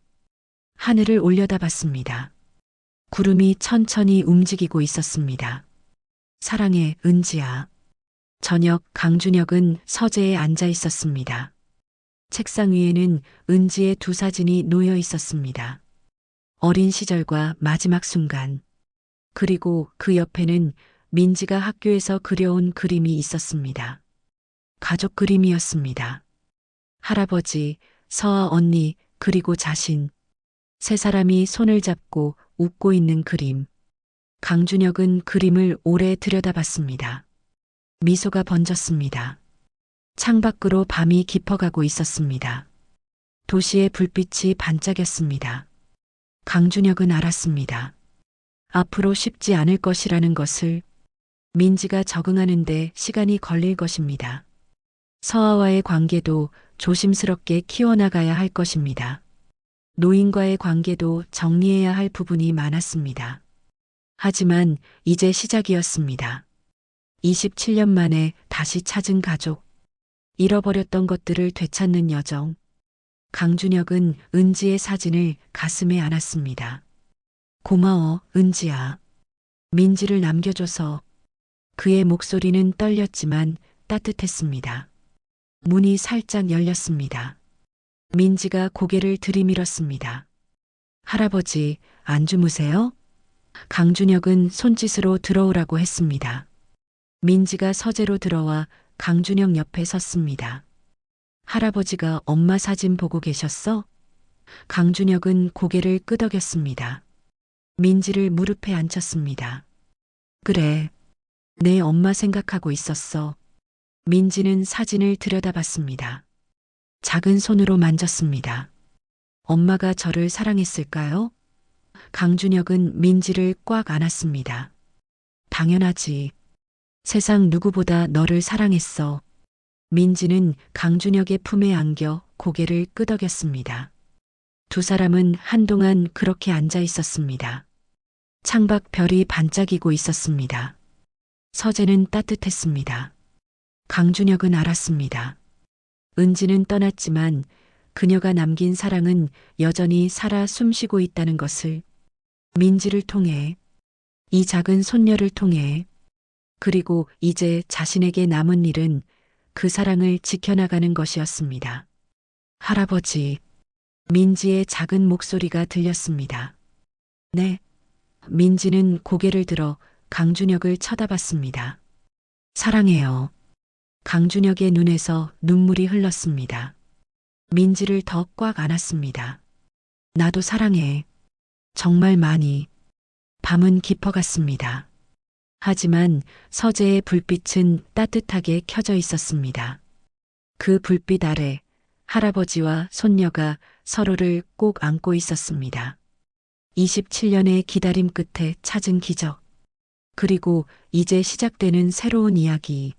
하늘을 올려다봤습니다. 구름이 천천히 움직이고 있었습니다. 사랑해, 은지야. 저녁 강준혁은 서재에 앉아 있었습니다. 책상 위에는 은지의 두 사진이 놓여 있었습니다. 어린 시절과 마지막 순간. 그리고 그 옆에는 민지가 학교에서 그려온 그림이 있었습니다. 가족 그림이었습니다. 할아버지, 서아 언니, 그리고 자신. 세 사람이 손을 잡고 웃고 있는 그림. 강준혁은 그림을 오래 들여다봤습니다. 미소가 번졌습니다. 창밖으로 밤이 깊어가고 있었습니다. 도시의 불빛이 반짝였습니다. 강준혁은 알았습니다. 앞으로 쉽지 않을 것이라는 것을. 민지가 적응하는데 시간이 걸릴 것입니다. 서아와의 관계도 조심스럽게 키워나가야 할 것입니다. 노인과의 관계도 정리해야 할 부분이 많았습니다. 하지만 이제 시작이었습니다. 27년 만에 다시 찾은 가족. 잃어버렸던 것들을 되찾는 여정. 강준혁은 은지의 사진을 가슴에 안았습니다. 고마워, 은지야. 민지를 남겨줘서. 그의 목소리는 떨렸지만 따뜻했습니다. 문이 살짝 열렸습니다. 민지가 고개를 들이밀었습니다. 할아버지, 안 주무세요? 강준혁은 손짓으로 들어오라고 했습니다. 민지가 서재로 들어와 강준혁 옆에 섰습니다. 할아버지가 엄마 사진 보고 계셨어? 강준혁은 고개를 끄덕였습니다. 민지를 무릎에 앉혔습니다. 그래, 내 엄마 생각하고 있었어. 민지는 사진을 들여다봤습니다. 작은 손으로 만졌습니다. 엄마가 저를 사랑했을까요? 강준혁은 민지를 꽉 안았습니다. 당연하지. 세상 누구보다 너를 사랑했어. 민지는 강준혁의 품에 안겨 고개를 끄덕였습니다. 두 사람은 한동안 그렇게 앉아 있었습니다. 창밖 별이 반짝이고 있었습니다. 서재는 따뜻했습니다. 강준혁은 알았습니다. 은지는 떠났지만 그녀가 남긴 사랑은 여전히 살아 숨쉬고 있다는 것을. 민지를 통해, 이 작은 손녀를 통해, 그리고 이제 자신에게 남은 일은 그 사랑을 지켜나가는 것이었습니다. 할아버지, 민지의 작은 목소리가 들렸습니다. 네. 민지는 고개를 들어 강준혁을 쳐다봤습니다. 사랑해요. 강준혁의 눈에서 눈물이 흘렀습니다. 민지를 더 꽉 안았습니다. 나도 사랑해. 정말 많이. 밤은 깊어갔습니다. 하지만 서재의 불빛은 따뜻하게 켜져 있었습니다. 그 불빛 아래 할아버지와 손녀가 서로를 꼭 안고 있었습니다. 27년의 기다림 끝에 찾은 기적. 그리고 이제 시작되는 새로운 이야기.